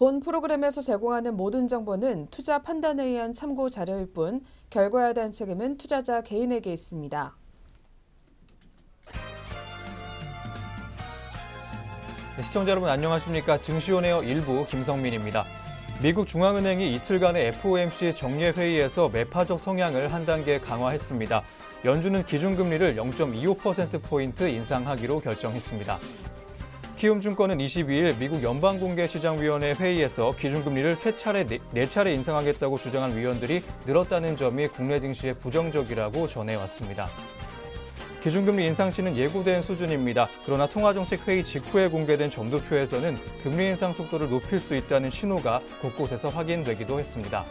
본 프로그램에서 제공하는 모든 정보는 투자 판단에 의한 참고 자료일 뿐 결과에 대한 책임은 투자자 개인에게 있습니다. 네, 시청자 여러분 안녕하십니까? 증시온에어 일부 김성민입니다. 미국 중앙은행이 이틀간의 FOMC 정례회의에서 매파적 성향을 한 단계 강화했습니다. 연준은 기준금리를 0.25%포인트 인상하기로 결정했습니다. 키움증권은 22일 미국 연방공개시장위원회 회의에서 기준금리를 네 차례 인상하겠다고 주장한 위원들이 늘었다는 점이 국내 증시에 부정적이라고 전해왔습니다. 기준금리 인상치는 예고된 수준입니다. 그러나 통화정책회의 직후에 공개된 점도표에서는 금리 인상 속도를 높일 수 있다는 신호가 곳곳에서 확인되기도 했습니다.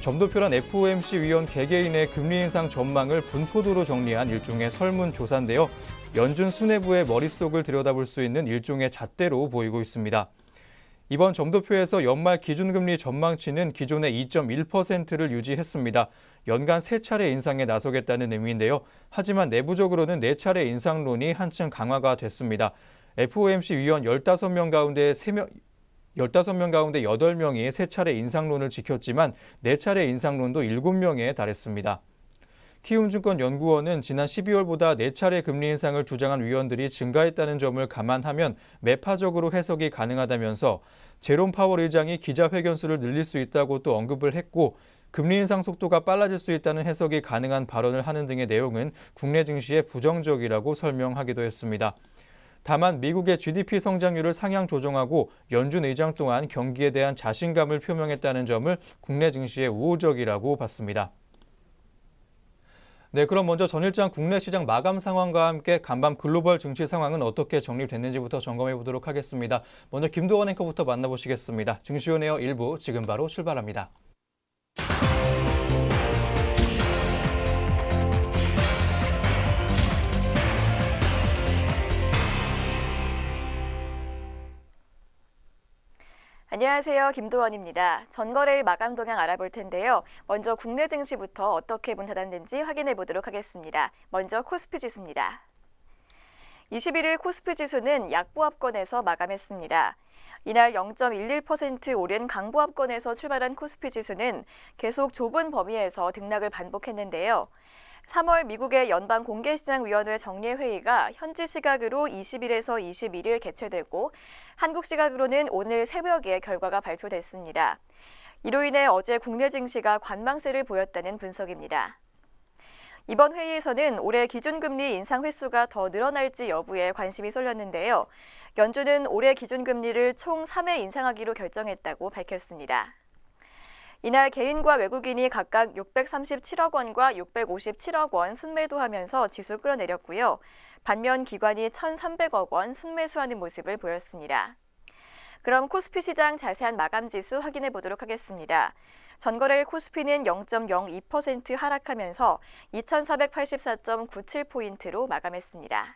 점도표란 FOMC 위원 개개인의 금리 인상 전망을 분포도로 정리한 일종의 설문조사인데요. 연준 수뇌부의 머릿속을 들여다볼 수 있는 일종의 잣대로 보이고 있습니다. 이번 점도표에서 연말 기준금리 전망치는 기존의 2.1%를 유지했습니다. 연간 3차례 인상에 나서겠다는 의미인데요. 하지만 내부적으로는 4차례 인상론이 한층 강화가 됐습니다. FOMC 위원 15명 가운데 8명이 3차례 인상론을 지켰지만 4차례 인상론도 7명에 달했습니다. 키움증권 연구원은 지난 12월보다 4차례 금리 인상을 주장한 위원들이 증가했다는 점을 감안하면 매파적으로 해석이 가능하다면서 제롬 파월 의장이 기자회견 수를 늘릴 수 있다고 또 언급을 했고 금리 인상 속도가 빨라질 수 있다는 해석이 가능한 발언을 하는 등의 내용은 국내 증시에 부정적이라고 설명하기도 했습니다. 다만 미국의 GDP 성장률을 상향 조정하고 연준 의장 또한 경기에 대한 자신감을 표명했다는 점을 국내 증시에 우호적이라고 봤습니다. 네, 그럼 먼저 전일장 국내 시장 마감 상황과 함께 간밤 글로벌 증시 상황은 어떻게 정리됐는지부터 점검해 보도록 하겠습니다. 먼저 김도원 앵커부터 만나보시겠습니다. 증시온에어 1부 지금 바로 출발합니다. 안녕하세요. 김도원입니다. 전거래일 마감 동향 알아볼 텐데요. 먼저 국내 증시부터 어떻게 문 닫았는지 확인해 보도록 하겠습니다. 먼저 코스피 지수입니다. 21일 코스피 지수는 약보합권에서 마감했습니다. 이날 0.11% 오른 강보합권에서 출발한 코스피 지수는 계속 좁은 범위에서 등락을 반복했는데요. 3월 미국의 연방공개시장위원회 정례회의가 현지 시각으로 20일에서 21일 개최되고 한국 시각으로는 오늘 새벽에 결과가 발표됐습니다. 이로 인해 어제 국내 증시가 관망세를 보였다는 분석입니다. 이번 회의에서는 올해 기준금리 인상 횟수가 더 늘어날지 여부에 관심이 쏠렸는데요. 연준은 올해 기준금리를 총 3회 인상하기로 결정했다고 밝혔습니다. 이날 개인과 외국인이 각각 637억 원과 657억 원 순매도하면서 지수 끌어내렸고요. 반면 기관이 1,300억 원 순매수하는 모습을 보였습니다. 그럼 코스피 시장 자세한 마감 지수 확인해 보도록 하겠습니다. 전거래일 코스피는 0.02% 하락하면서 2,484.97포인트로 마감했습니다.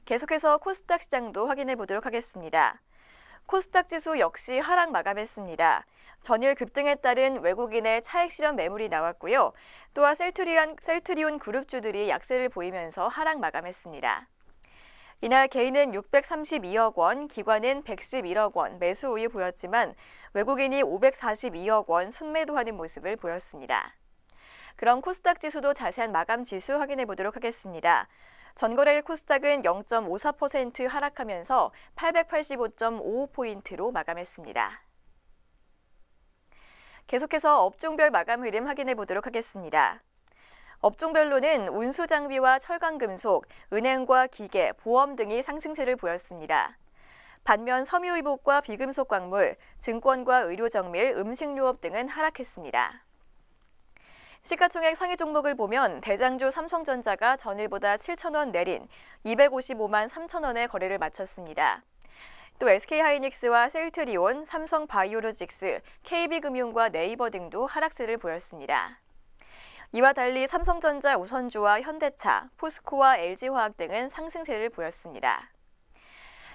계속해서 코스닥 시장도 확인해 보도록 하겠습니다. 코스닥 지수 역시 하락 마감했습니다. 전일 급등에 따른 외국인의 차익 실현 매물이 나왔고요. 또한 셀트리온 그룹주들이 약세를 보이면서 하락 마감했습니다. 이날 개인은 632억 원, 기관은 111억 원 매수 우위 보였지만 외국인이 542억 원 순매도하는 모습을 보였습니다. 그럼 코스닥 지수도 자세한 마감 지수 확인해 보도록 하겠습니다. 전거래일 코스닥은 0.54% 하락하면서 885.55포인트로 마감했습니다. 계속해서 업종별 마감 흐름 확인해 보도록 하겠습니다. 업종별로는 운수장비와 철강금속, 은행과 기계, 보험 등이 상승세를 보였습니다. 반면 섬유의복과 비금속 광물, 증권과 의료정밀, 음식료업 등은 하락했습니다. 시가총액 상위 종목을 보면 대장주 삼성전자가 전일보다 7,000원 내린 255만 3천원의 거래를 마쳤습니다. 또 SK하이닉스와 셀트리온, 삼성바이오로직스, KB금융과 네이버 등도 하락세를 보였습니다. 이와 달리 삼성전자 우선주와 현대차, 포스코와 LG화학 등은 상승세를 보였습니다.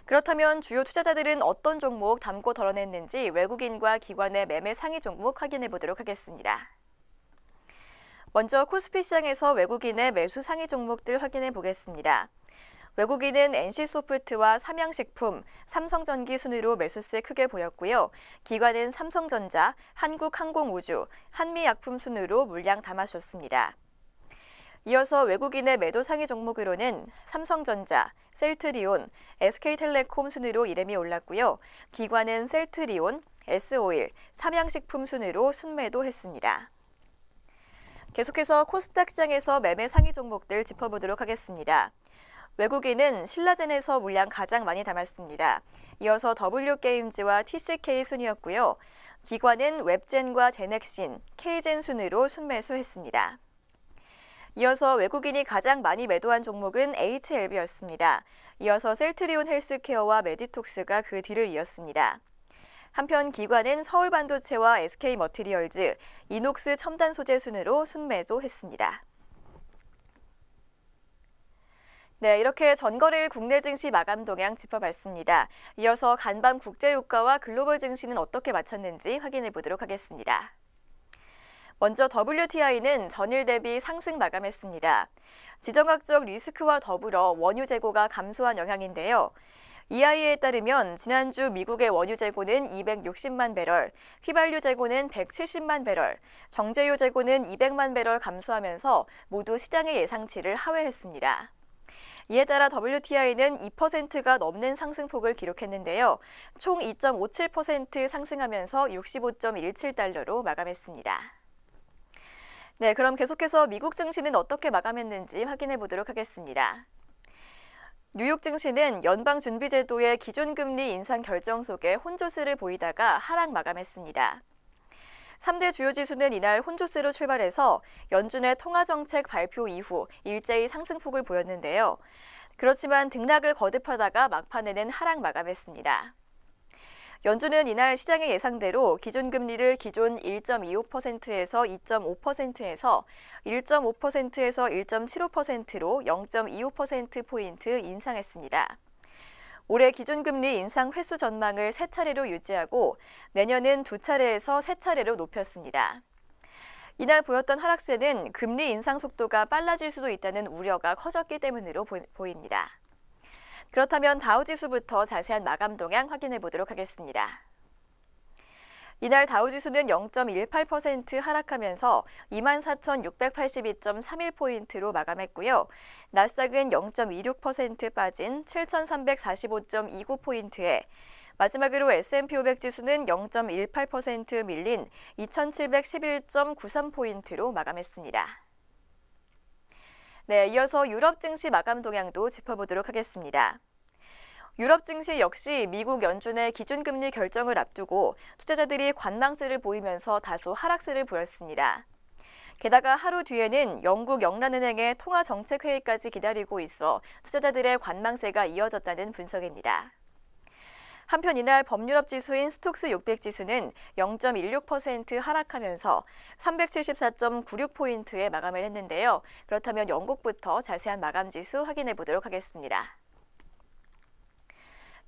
그렇다면 주요 투자자들은 어떤 종목 담고 덜어냈는지 외국인과 기관의 매매 상위 종목 확인해 보도록 하겠습니다. 먼저 코스피 시장에서 외국인의 매수 상위 종목들 확인해 보겠습니다. 외국인은 NC소프트와 삼양식품, 삼성전기 순으로 매수세 크게 보였고요. 기관은 삼성전자, 한국항공우주, 한미약품 순으로 물량 담아줬습니다. 이어서 외국인의 매도 상위 종목으로는 삼성전자, 셀트리온, SK텔레콤 순으로 이름이 올랐고요. 기관은 셀트리온, S오일, 삼양식품 순으로 순매도했습니다. 계속해서 코스닥 시장에서 매매 상위 종목들 짚어보도록 하겠습니다. 외국인은 신라젠에서 물량 가장 많이 담았습니다. 이어서 W게임즈와 TCK 순이었고요. 기관은 웹젠과 제넥신, K젠 순으로 순매수했습니다. 이어서 외국인이 가장 많이 매도한 종목은 HLB였습니다. 이어서 셀트리온 헬스케어와 메디톡스가 그 뒤를 이었습니다. 한편 기관은 서울반도체와 SK머티리얼즈, 이녹스 첨단소재 순으로 순매도했습니다. 네, 이렇게 전거래일 국내 증시 마감 동향 짚어봤습니다. 이어서 간밤 국제유가와 글로벌 증시는 어떻게 마쳤는지 확인해 보도록 하겠습니다. 먼저 WTI는 전일 대비 상승 마감했습니다. 지정학적 리스크와 더불어 원유 재고가 감소한 영향인데요. EIA에 따르면 지난주 미국의 원유 재고는 260만 배럴, 휘발유 재고는 170만 배럴, 정제유 재고는 200만 배럴 감소하면서 모두 시장의 예상치를 하회했습니다. 이에 따라 WTI는 2%가 넘는 상승폭을 기록했는데요. 총 2.57% 상승하면서 65.17달러로 마감했습니다. 네, 그럼 계속해서 미국 증시는 어떻게 마감했는지 확인해 보도록 하겠습니다. 뉴욕 증시는 연방준비제도의 기준금리 인상 결정 속에 혼조세를 보이다가 하락 마감했습니다. 3대 주요 지수는 이날 혼조세로 출발해서 연준의 통화정책 발표 이후 일제히 상승폭을 보였는데요. 그렇지만 등락을 거듭하다가 막판에는 하락 마감했습니다. 연준은 이날 시장의 예상대로 기준금리를 기존 1.25%에서 2.5%에서 1.5%에서 1.75%로 0.25%포인트 인상했습니다. 올해 기준금리 인상 횟수 전망을 3차례로 유지하고 내년은 2차례에서 3차례로 높였습니다. 이날 보였던 하락세는 금리 인상 속도가 빨라질 수도 있다는 우려가 커졌기 때문으로 보입니다. 그렇다면 다우지수부터 자세한 마감 동향 확인해 보도록 하겠습니다. 이날 다우지수는 0.18% 하락하면서 24,682.31포인트로 마감했고요. 나스닥은 0.26% 빠진 7,345.29포인트에 마지막으로 S&P 500 지수는 0.18% 밀린 2,711.93포인트로 마감했습니다. 네, 이어서 유럽 증시 마감 동향도 짚어보도록 하겠습니다. 유럽 증시 역시 미국 연준의 기준금리 결정을 앞두고 투자자들이 관망세를 보이면서 다소 하락세를 보였습니다. 게다가 하루 뒤에는 영국 영란은행의 통화정책회의까지 기다리고 있어 투자자들의 관망세가 이어졌다는 분석입니다. 한편 이날 범유럽 지수인 스톡스 600 지수는 0.16% 하락하면서 374.96포인트에 마감을 했는데요. 그렇다면 영국부터 자세한 마감 지수 확인해 보도록 하겠습니다.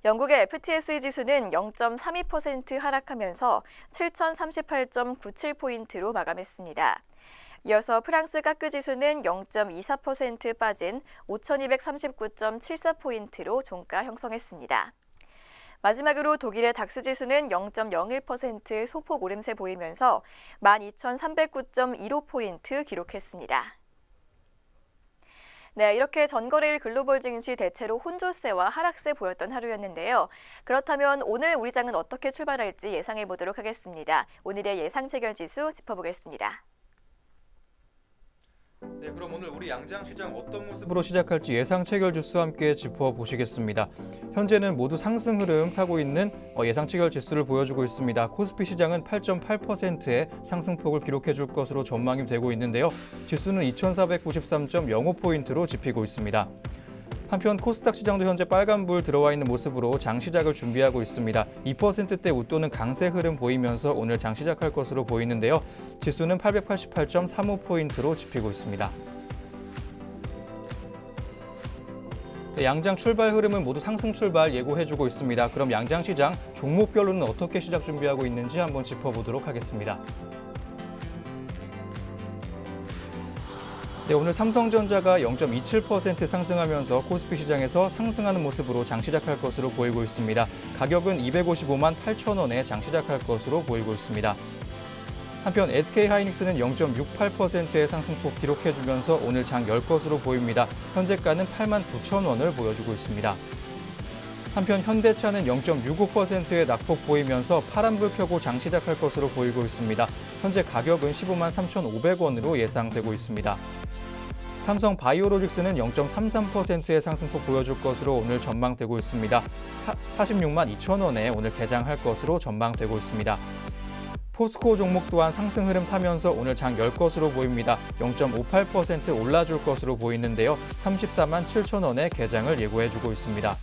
영국의 FTSE 지수는 0.32% 하락하면서 7,038.97포인트로 마감했습니다. 이어서 프랑스 까크 지수는 0.24% 빠진 5,239.74포인트로 종가 형성했습니다. 마지막으로 독일의 닥스 지수는 0.01% 소폭 오름세 보이면서 12,309.15포인트 기록했습니다. 네, 이렇게 전거래일 글로벌 증시 대체로 혼조세와 하락세 보였던 하루였는데요. 그렇다면 오늘 우리 장은 어떻게 출발할지 예상해 보도록 하겠습니다. 오늘의 예상 체결 지수 짚어보겠습니다. 네, 그럼 오늘 우리 양장시장 어떤 모습으로 시작할지 예상 체결 지수 함께 짚어보시겠습니다. 현재는 모두 상승 흐름 타고 있는 예상 체결 지수를 보여주고 있습니다. 코스피 시장은 8.8%의 상승폭을 기록해 줄 것으로 전망이 되고 있는데요. 지수는 2,493.05포인트로 집히고 있습니다. 한편 코스닥 시장도 현재 빨간불 들어와 있는 모습으로 장 시작을 준비하고 있습니다. 2%대 웃도는 강세 흐름 보이면서 오늘 장 시작할 것으로 보이는데요. 지수는 888.35포인트로 집히고 있습니다. 네, 양장 출발 흐름은 모두 상승 출발 예고해주고 있습니다. 그럼 양장시장 종목별로는 어떻게 시작 준비하고 있는지 한번 짚어보도록 하겠습니다. 네, 오늘 삼성전자가 0.27% 상승하면서 코스피 시장에서 상승하는 모습으로 장 시작할 것으로 보이고 있습니다. 가격은 255만 8천 원에 장 시작할 것으로 보이고 있습니다. 한편 SK하이닉스는 0.68%의 상승폭 기록해주면서 오늘 장 열 것으로 보입니다. 현재가는 8만 9천 원을 보여주고 있습니다. 한편 현대차는 0.65%의 낙폭 보이면서 파란불 켜고 장 시작할 것으로 보이고 있습니다. 현재 가격은 15만 3,500원으로 예상되고 있습니다. 삼성 바이오로직스는 0.33%의 상승폭 보여줄 것으로 오늘 전망되고 있습니다. 46만 2천 원에 오늘 개장할 것으로 전망되고 있습니다. 포스코 종목 또한 상승 흐름 타면서 오늘 장 열 것으로 보입니다. 0.58% 올라줄 것으로 보이는데요. 34만 7천 원에 개장을 예고해주고 있습니다.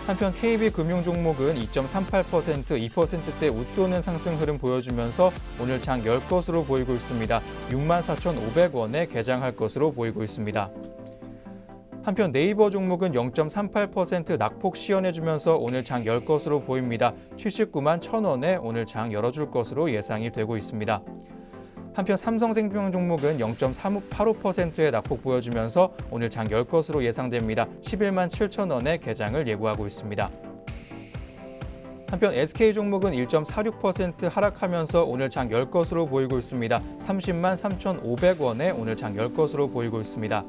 한편 KB 금융 종목은 2.38%, 2%대 웃도는 상승 흐름 보여주면서 오늘 장 열 것으로 보이고 있습니다. 6만 4,500원에 개장할 것으로 보이고 있습니다. 한편 네이버 종목은 0.38% 낙폭 시연해주면서 오늘 장 열 것으로 보입니다. 79만 1,000원에 오늘 장 열어줄 것으로 예상이 되고 있습니다. 한편 삼성생명 종목은 0.85%의 낙폭 보여주면서 오늘 장 열 것으로 예상됩니다. 11만 7천 원에 개장을 예고하고 있습니다. 한편 SK 종목은 1.46% 하락하면서 오늘 장 열 것으로 보이고 있습니다. 30만 3,500원에 오늘 장 열 것으로 보이고 있습니다.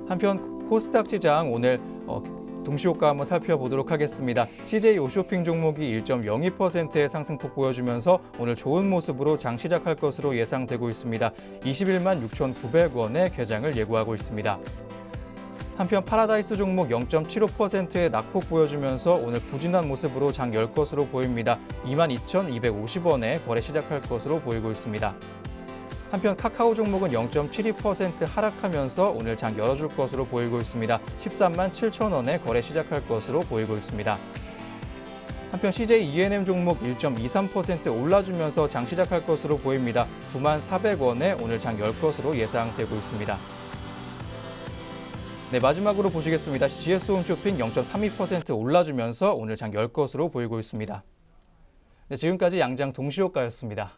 한편 코스닥 시장 오늘 동시효과 한번 살펴보도록 하겠습니다. CJ 오쇼핑 종목이 1.02%의 상승폭 보여주면서 오늘 좋은 모습으로 장 시작할 것으로 예상되고 있습니다. 21만 6,900원에 개장을 예고하고 있습니다. 한편 파라다이스 종목 0.75%의 낙폭 보여주면서 오늘 부진한 모습으로 장 열 것으로 보입니다. 22,250원에 거래 시작할 것으로 보이고 있습니다. 한편 카카오 종목은 0.72% 하락하면서 오늘 장 열어줄 것으로 보이고 있습니다. 13만 7천 원에 거래 시작할 것으로 보이고 있습니다. 한편 CJ ENM 종목 1.23% 올라주면서 장 시작할 것으로 보입니다. 9만 400원에 오늘 장 열 것으로 예상되고 있습니다. 네, 마지막으로 보시겠습니다. GS홈쇼핑 0.32% 올라주면서 오늘 장 열 것으로 보이고 있습니다. 네, 지금까지 양장 동시효과였습니다.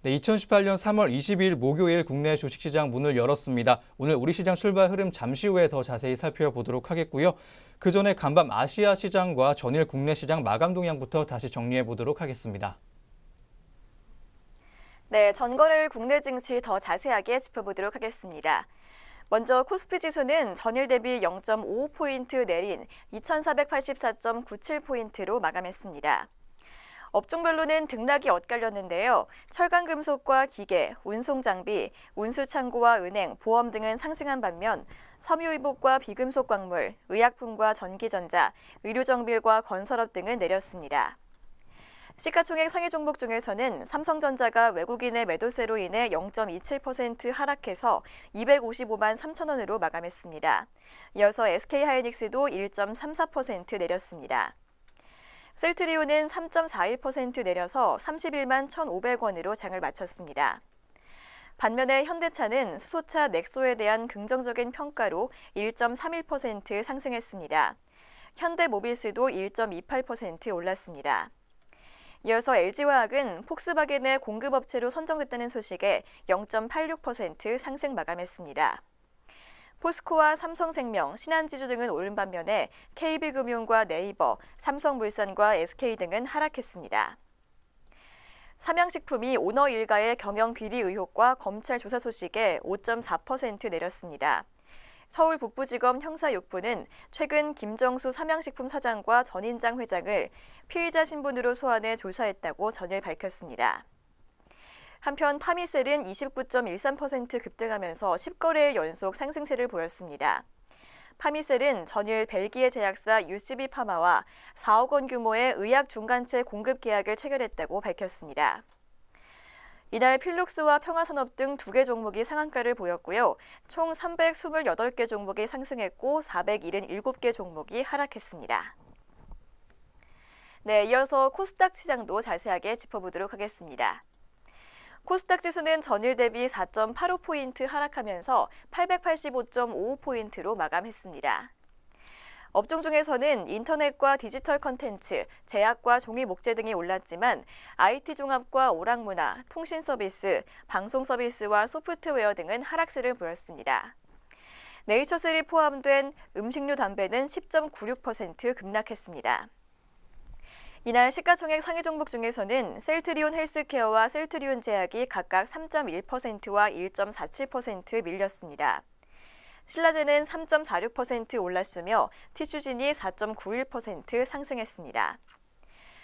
네, 2018년 3월 22일 목요일 국내 주식시장 문을 열었습니다. 오늘 우리 시장 출발 흐름 잠시 후에 더 자세히 살펴보도록 하겠고요. 그 전에 간밤 아시아 시장과 전일 국내 시장 마감 동향부터 다시 정리해 보도록 하겠습니다. 네, 전거래일 국내 증시 더 자세하게 짚어보도록 하겠습니다. 먼저 코스피 지수는 전일 대비 0.55포인트 내린 2,484.97포인트로 마감했습니다. 업종별로는 등락이 엇갈렸는데요. 철강금속과 기계, 운송장비, 운수창고와 은행, 보험 등은 상승한 반면 섬유의복과 비금속 광물, 의약품과 전기전자, 의료정밀과 건설업 등은 내렸습니다. 시가총액 상위 종목 중에서는 삼성전자가 외국인의 매도세로 인해 0.27% 하락해서 255만 3천 원으로 마감했습니다. 이어서 SK하이닉스도 1.34% 내렸습니다. 셀트리온은 3.41% 내려서 31만 1,500원으로 장을 마쳤습니다. 반면에 현대차는 수소차 넥소에 대한 긍정적인 평가로 1.31% 상승했습니다. 현대모비스도 1.28% 올랐습니다. 이어서 LG화학은 폭스바겐의 공급업체로 선정됐다는 소식에 0.86% 상승 마감했습니다. 포스코와 삼성생명, 신한지주 등은 오른 반면에 KB금융과 네이버, 삼성물산과 SK 등은 하락했습니다. 삼양식품이 오너 일가의 경영 비리 의혹과 검찰 조사 소식에 5.4% 내렸습니다. 서울 북부지검 형사 6부는 최근 김정수 삼양식품 사장과 전인장 회장을 피의자 신분으로 소환해 조사했다고 전일 밝혔습니다. 한편 파미셀은 29.13% 급등하면서 10거래일 연속 상승세를 보였습니다. 파미셀은 전일 벨기에 제약사 UCB 파마와 4억 원 규모의 의약 중간체 공급 계약을 체결했다고 밝혔습니다. 이날 필룩스와 평화산업 등 2개 종목이 상한가를 보였고요. 총 328개 종목이 상승했고 477개 종목이 하락했습니다. 네, 이어서 코스닥 시장도 자세하게 짚어보도록 하겠습니다. 코스닥 지수는 전일 대비 4.85포인트 하락하면서 885.55포인트로 마감했습니다. 업종 중에서는 인터넷과 디지털 컨텐츠, 제약과 종이 목재 등이 올랐지만 IT 종합과 오락문화, 통신 서비스, 방송 서비스와 소프트웨어 등은 하락세를 보였습니다. 네이처셀이 포함된 음식료 담배는 10.96% 급락했습니다. 이날 시가총액 상위 종목 중에서는 셀트리온 헬스케어와 셀트리온 제약이 각각 3.1%와 1.47% 밀렸습니다. 신라제는 3.46% 올랐으며 티슈진이 4.91% 상승했습니다.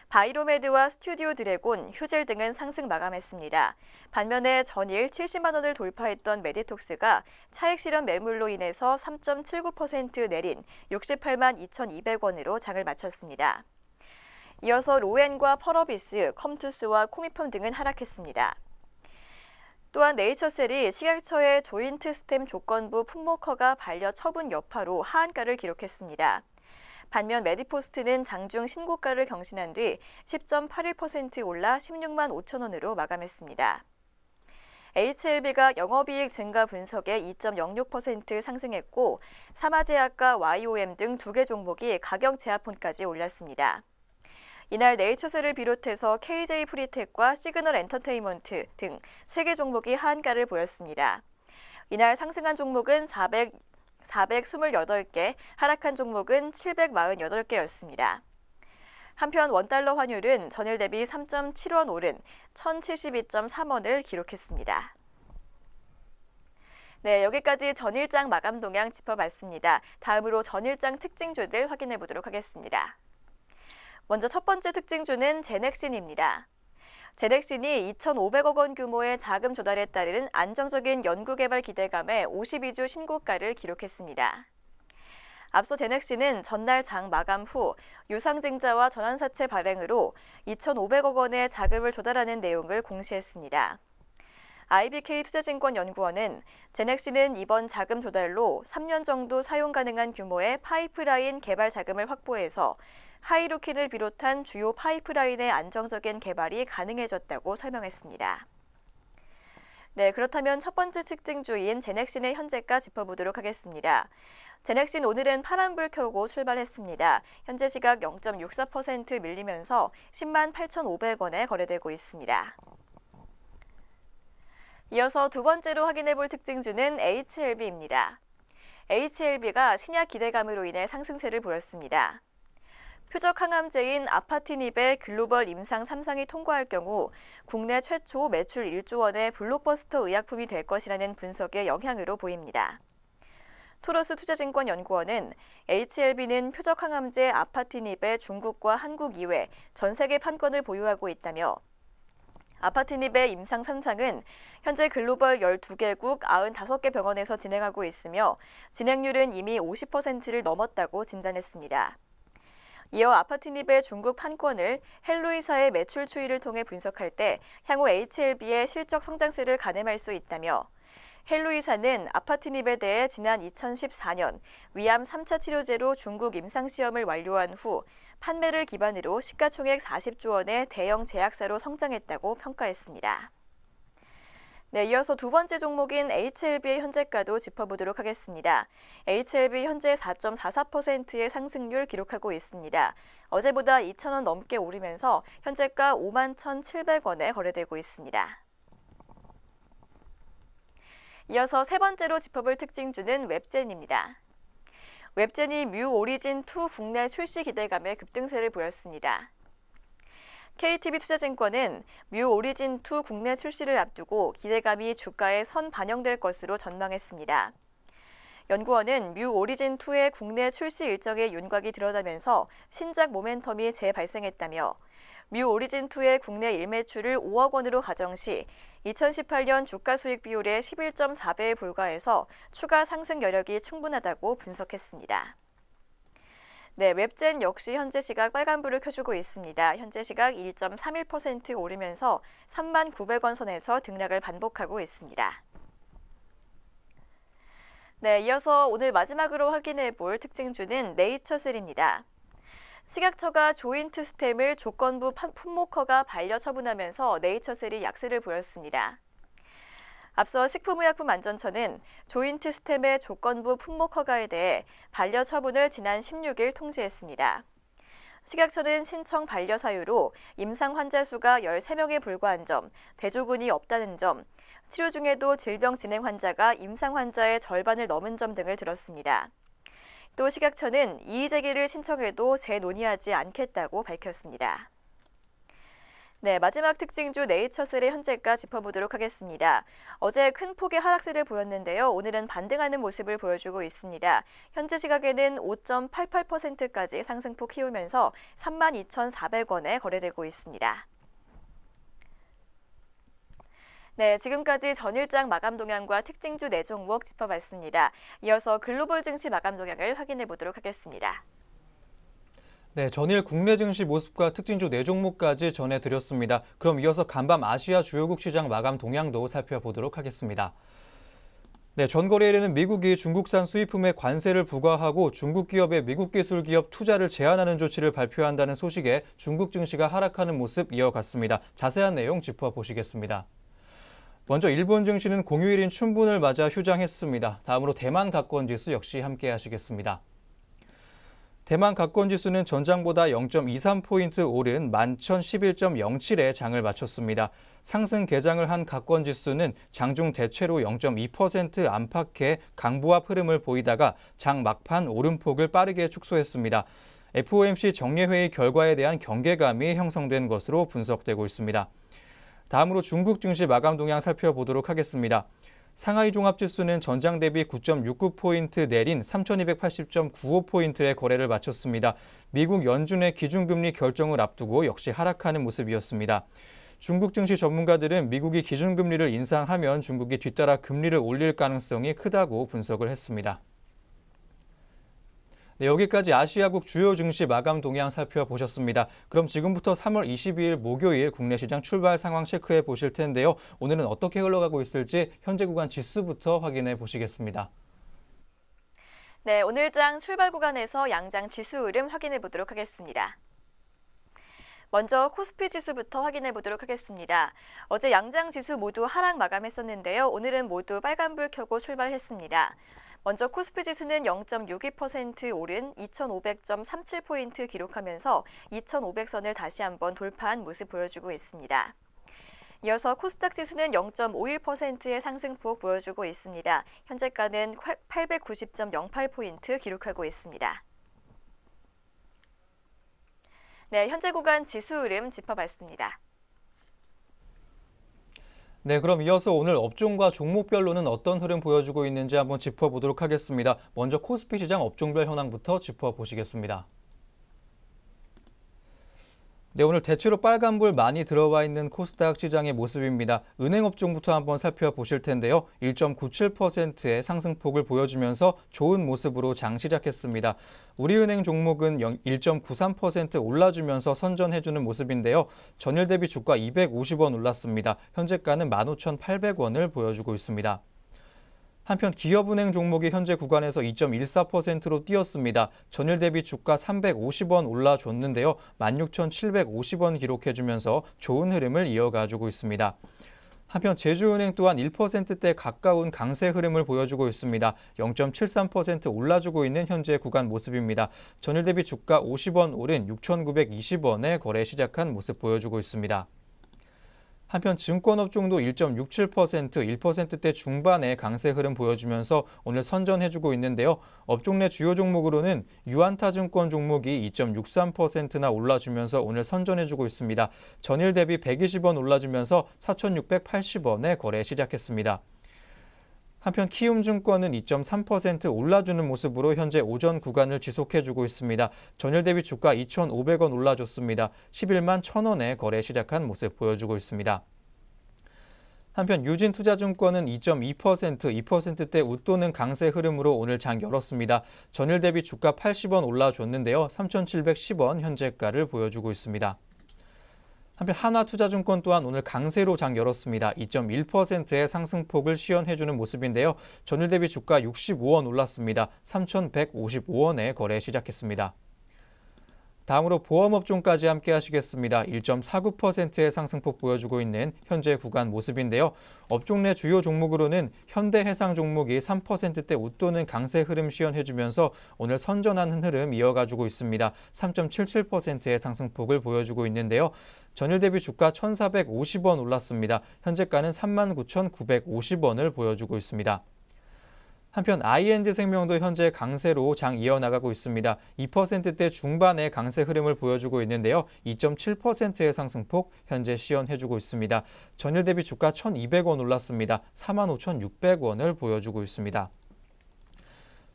바이로메드와 스튜디오 드래곤, 휴젤 등은 상승 마감했습니다. 반면에 전일 70만 원을 돌파했던 메디톡스가 차익 실현 매물로 인해서 3.79% 내린 68만 2,200원으로 장을 마쳤습니다. 이어서 로엔과 펄어비스, 컴투스와 코미펌 등은 하락했습니다. 또한 네이처셀이 식약처의 조인트 스템 조건부 품목허가 반려 처분 여파로 하한가를 기록했습니다. 반면 메디포스트는 장중 신고가를 경신한 뒤 10.81% 올라 16만 5천 원으로 마감했습니다. HLB가 영업이익 증가 분석에 2.06% 상승했고 사마제약과 YOM 등 2개 종목이 가격 제압폰까지 올랐습니다. 이날 네이처셀을 비롯해서 KJ 프리텍과 시그널 엔터테인먼트 등 3개 종목이 하한가를 보였습니다. 이날 상승한 종목은 428개, 하락한 종목은 748개였습니다. 한편 원달러 환율은 전일 대비 3.7원 오른 1,072.3원을 기록했습니다. 네, 여기까지 전일장 마감 동향 짚어봤습니다. 다음으로 전일장 특징주들 확인해 보도록 하겠습니다. 먼저 첫 번째 특징주는 제넥신입니다. 제넥신이 2,500억 원 규모의 자금 조달에 따르는 안정적인 연구개발 기대감에 52주 신고가를 기록했습니다. 앞서 제넥신은 전날 장 마감 후 유상증자와 전환사채 발행으로 2,500억 원의 자금을 조달하는 내용을 공시했습니다. IBK 투자증권연구원은 제넥신은 이번 자금 조달로 3년 정도 사용 가능한 규모의 파이프라인 개발 자금을 확보해서 하이루킨을 비롯한 주요 파이프라인의 안정적인 개발이 가능해졌다고 설명했습니다. 네, 그렇다면 첫 번째 특징주인 제넥신의 현재가 짚어보도록 하겠습니다. 제넥신 오늘은 파란불 켜고 출발했습니다. 현재 시각 0.64% 밀리면서 10만 8,500원에 거래되고 있습니다. 이어서 두 번째로 확인해 볼 특징주는 HLB입니다. HLB가 신약 기대감으로 인해 상승세를 보였습니다. 표적 항암제인 아파티닙의 글로벌 임상 3상이 통과할 경우 국내 최초 매출 1조 원의 블록버스터 의약품이 될 것이라는 분석의 영향으로 보입니다. 토러스 투자증권연구원은 HLB는 표적 항암제 아파티닙의 중국과 한국 이외 전 세계 판권을 보유하고 있다며 아파티닙의 임상 3상은 현재 글로벌 12개국 95개 병원에서 진행하고 있으며 진행률은 이미 50%를 넘었다고 진단했습니다. 이어 아파티닙의 중국 판권을 헬로이사의 매출 추이를 통해 분석할 때 향후 HLB의 실적 성장세를 가늠할 수 있다며 헬로이사는 아파티닙에 대해 지난 2014년 위암 3차 치료제로 중국 임상시험을 완료한 후 판매를 기반으로 시가총액 40조 원의 대형 제약사로 성장했다고 평가했습니다. 네, 이어서 두 번째 종목인 HLB의 현재가도 짚어보도록 하겠습니다. HLB 현재 4.44%의 상승률 기록하고 있습니다. 어제보다 2,000원 넘게 오르면서 현재가 5만 1,700원에 거래되고 있습니다. 이어서 세 번째로 짚어볼 특징주는 웹젠입니다. 웹젠이 뮤 오리진2 국내 출시 기대감에 급등세를 보였습니다. KTB 투자증권은 뮤 오리진2 국내 출시를 앞두고 기대감이 주가에 선 반영될 것으로 전망했습니다. 연구원은 뮤 오리진2의 국내 출시 일정에 윤곽이 드러나면서 신작 모멘텀이 재발생했다며 뮤 오리진2의 국내 일매출을 5억 원으로 가정 시 2018년 주가 수익 비율의 11.4배에 불과해서 추가 상승 여력이 충분하다고 분석했습니다. 네, 웹젠 역시 현재 시각 빨간불을 켜주고 있습니다. 현재 시각 1.31% 오르면서 39,000원 선에서 등락을 반복하고 있습니다. 네, 이어서 오늘 마지막으로 확인해 볼 특징주는 네이처셀입니다. 식약처가 조인트 스템을 조건부 품목허가 반려 처분하면서 네이처셀이 약세를 보였습니다. 앞서 식품의약품안전처는 조인트 스템의 조건부 품목 허가에 대해 반려 처분을 지난 16일 통지했습니다. 식약처는 신청 반려 사유로 임상 환자 수가 13명에 불과한 점, 대조군이 없다는 점, 치료 중에도 질병 진행 환자가 임상 환자의 절반을 넘은 점 등을 들었습니다. 또 식약처는 이의 제기를 신청해도 재논의하지 않겠다고 밝혔습니다. 네, 마지막 특징주 네이처셀의 현재가 짚어보도록 하겠습니다. 어제 큰 폭의 하락세를 보였는데요. 오늘은 반등하는 모습을 보여주고 있습니다. 현재 시각에는 5.88%까지 상승폭 키우면서 32,400원에 거래되고 있습니다. 네, 지금까지 전일장 마감 동향과 특징주 4종목 짚어봤습니다. 이어서 글로벌 증시 마감 동향을 확인해 보도록 하겠습니다. 네, 전일 국내 증시 모습과 특징주 4종목까지 전해드렸습니다. 그럼 이어서 간밤 아시아 주요국 시장 마감 동향도 살펴보도록 하겠습니다. 네, 전거래일에는 미국이 중국산 수입품에 관세를 부과하고 중국 기업의 미국 기술 기업 투자를 제한하는 조치를 발표한다는 소식에 중국 증시가 하락하는 모습 이어갔습니다. 자세한 내용 짚어보시겠습니다. 먼저 일본 증시는 공휴일인 춘분을 맞아 휴장했습니다. 다음으로 대만 가권지수 역시 함께 하시겠습니다. 대만 가권지수는 전장보다 0.23포인트 오른 11,011.07에 장을 마쳤습니다. 상승 개장을 한 가권지수는 장중 대체로 0.2% 안팎의 강보합 흐름을 보이다가 장 막판 오름폭을 빠르게 축소했습니다. FOMC 정례회의 결과에 대한 경계감이 형성된 것으로 분석되고 있습니다. 다음으로 중국 증시 마감 동향 살펴보도록 하겠습니다. 상하이 종합지수는 전장 대비 9.69포인트 내린 3,280.95포인트의 거래를 마쳤습니다. 미국 연준의 기준금리 결정을 앞두고 역시 하락하는 모습이었습니다. 중국 증시 전문가들은 미국이 기준금리를 인상하면 중국이 뒤따라 금리를 올릴 가능성이 크다고 분석을 했습니다. 네, 여기까지 아시아국 주요 증시 마감 동향 살펴보셨습니다. 그럼 지금부터 3월 22일 목요일 국내 시장 출발 상황 체크해 보실 텐데요. 오늘은 어떻게 흘러가고 있을지 현재 구간 지수부터 확인해 보시겠습니다. 네, 오늘장 출발 구간에서 양장 지수 흐름 확인해 보도록 하겠습니다. 먼저 코스피 지수부터 확인해 보도록 하겠습니다. 어제 양장 지수 모두 하락 마감했었는데요. 오늘은 모두 빨간불 켜고 출발했습니다. 먼저 코스피 지수는 0.62% 오른 2,500.37포인트 기록하면서 2,500선을 다시 한번 돌파한 모습 보여주고 있습니다. 이어서 코스닥 지수는 0.51%의 상승폭 보여주고 있습니다. 현재가는 890.08포인트 기록하고 있습니다. 네, 현재 구간 지수 흐름 짚어봤습니다. 네, 그럼 이어서 오늘 업종과 종목별로는 어떤 흐름 보여주고 있는지 한번 짚어보도록 하겠습니다. 먼저 코스피 시장 업종별 현황부터 짚어보시겠습니다. 네, 오늘 대체로 빨간불 많이 들어와 있는 코스닥 시장의 모습입니다. 은행 업종부터 한번 살펴보실 텐데요. 1.97%의 상승폭을 보여주면서 좋은 모습으로 장 시작했습니다. 우리은행 종목은 1.93% 올라주면서 선전해주는 모습인데요. 전일 대비 주가 250원 올랐습니다. 현재가는 15,800원을 보여주고 있습니다. 한편 기업은행 종목이 현재 구간에서 2.14%로 뛰었습니다. 전일 대비 주가 350원 올라줬는데요. 16,750원 기록해주면서 좋은 흐름을 이어가주고 있습니다. 한편 제주은행 또한 1%대 가까운 강세 흐름을 보여주고 있습니다. 0.73% 올라주고 있는 현재 구간 모습입니다. 전일 대비 주가 50원 오른 6,920원에 거래 시작한 모습 보여주고 있습니다. 한편 증권업종도 1.67%, 1%대 중반의 강세 흐름 보여주면서 오늘 선전해주고 있는데요. 업종 내 주요 종목으로는 유안타증권 종목이 2.63%나 올라주면서 오늘 선전해주고 있습니다. 전일 대비 120원 올라주면서 4,680원에 거래 시작했습니다. 한편 키움증권은 2.3% 올라주는 모습으로 현재 오전 구간을 지속해주고 있습니다. 전일 대비 주가 2,500원 올라줬습니다. 11만 1,000원에 거래 시작한 모습 보여주고 있습니다. 한편 유진투자증권은 2.2%, 2%대 웃도는 강세 흐름으로 오늘 장 열었습니다. 전일 대비 주가 80원 올라줬는데요. 3,710원 현재가를 보여주고 있습니다. 한편 하나투자증권 또한 오늘 강세로 장 열었습니다. 2.1%의 상승폭을 시연해주는 모습인데요. 전일 대비 주가 65원 올랐습니다. 3,155원에 거래 시작했습니다. 다음으로 보험업종까지 함께 하시겠습니다. 1.49%의 상승폭 보여주고 있는 현재 구간 모습인데요. 업종 내 주요 종목으로는 현대해상 종목이 3%대 웃도는 강세 흐름 시연해주면서 오늘 선전하는 흐름 이어가지고 있습니다. 3.77%의 상승폭을 보여주고 있는데요. 전일 대비 주가 1,450원 올랐습니다. 현재가는 39,950원을 보여주고 있습니다. 한편 ING생명도 현재 강세로 장 이어나가고 있습니다. 2%대 중반의 강세 흐름을 보여주고 있는데요. 2.7%의 상승폭 현재 시연해주고 있습니다. 전일 대비 주가 1,200원 올랐습니다. 45,600원을 보여주고 있습니다.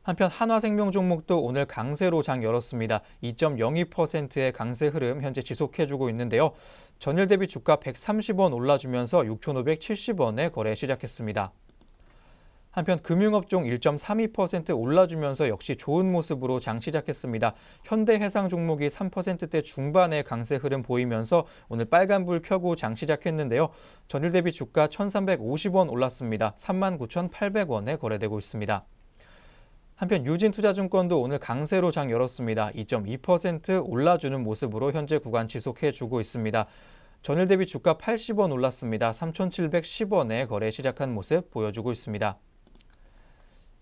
한편 한화생명 종목도 오늘 강세로 장 열었습니다. 2.02%의 강세 흐름 현재 지속해주고 있는데요. 전일 대비 주가 130원 올라주면서 6,570원에 거래 시작했습니다. 한편 금융업종 1.32% 올라주면서 역시 좋은 모습으로 장 시작했습니다. 현대해상 종목이 3%대 중반의 강세 흐름 보이면서 오늘 빨간불 켜고 장 시작했는데요. 전일 대비 주가 1,350원 올랐습니다. 39,800원에 거래되고 있습니다. 한편 유진투자증권도 오늘 강세로 장 열었습니다. 2.2% 올라주는 모습으로 현재 구간 지속해주고 있습니다. 전일 대비 주가 80원 올랐습니다. 3,710원에 거래 시작한 모습 보여주고 있습니다.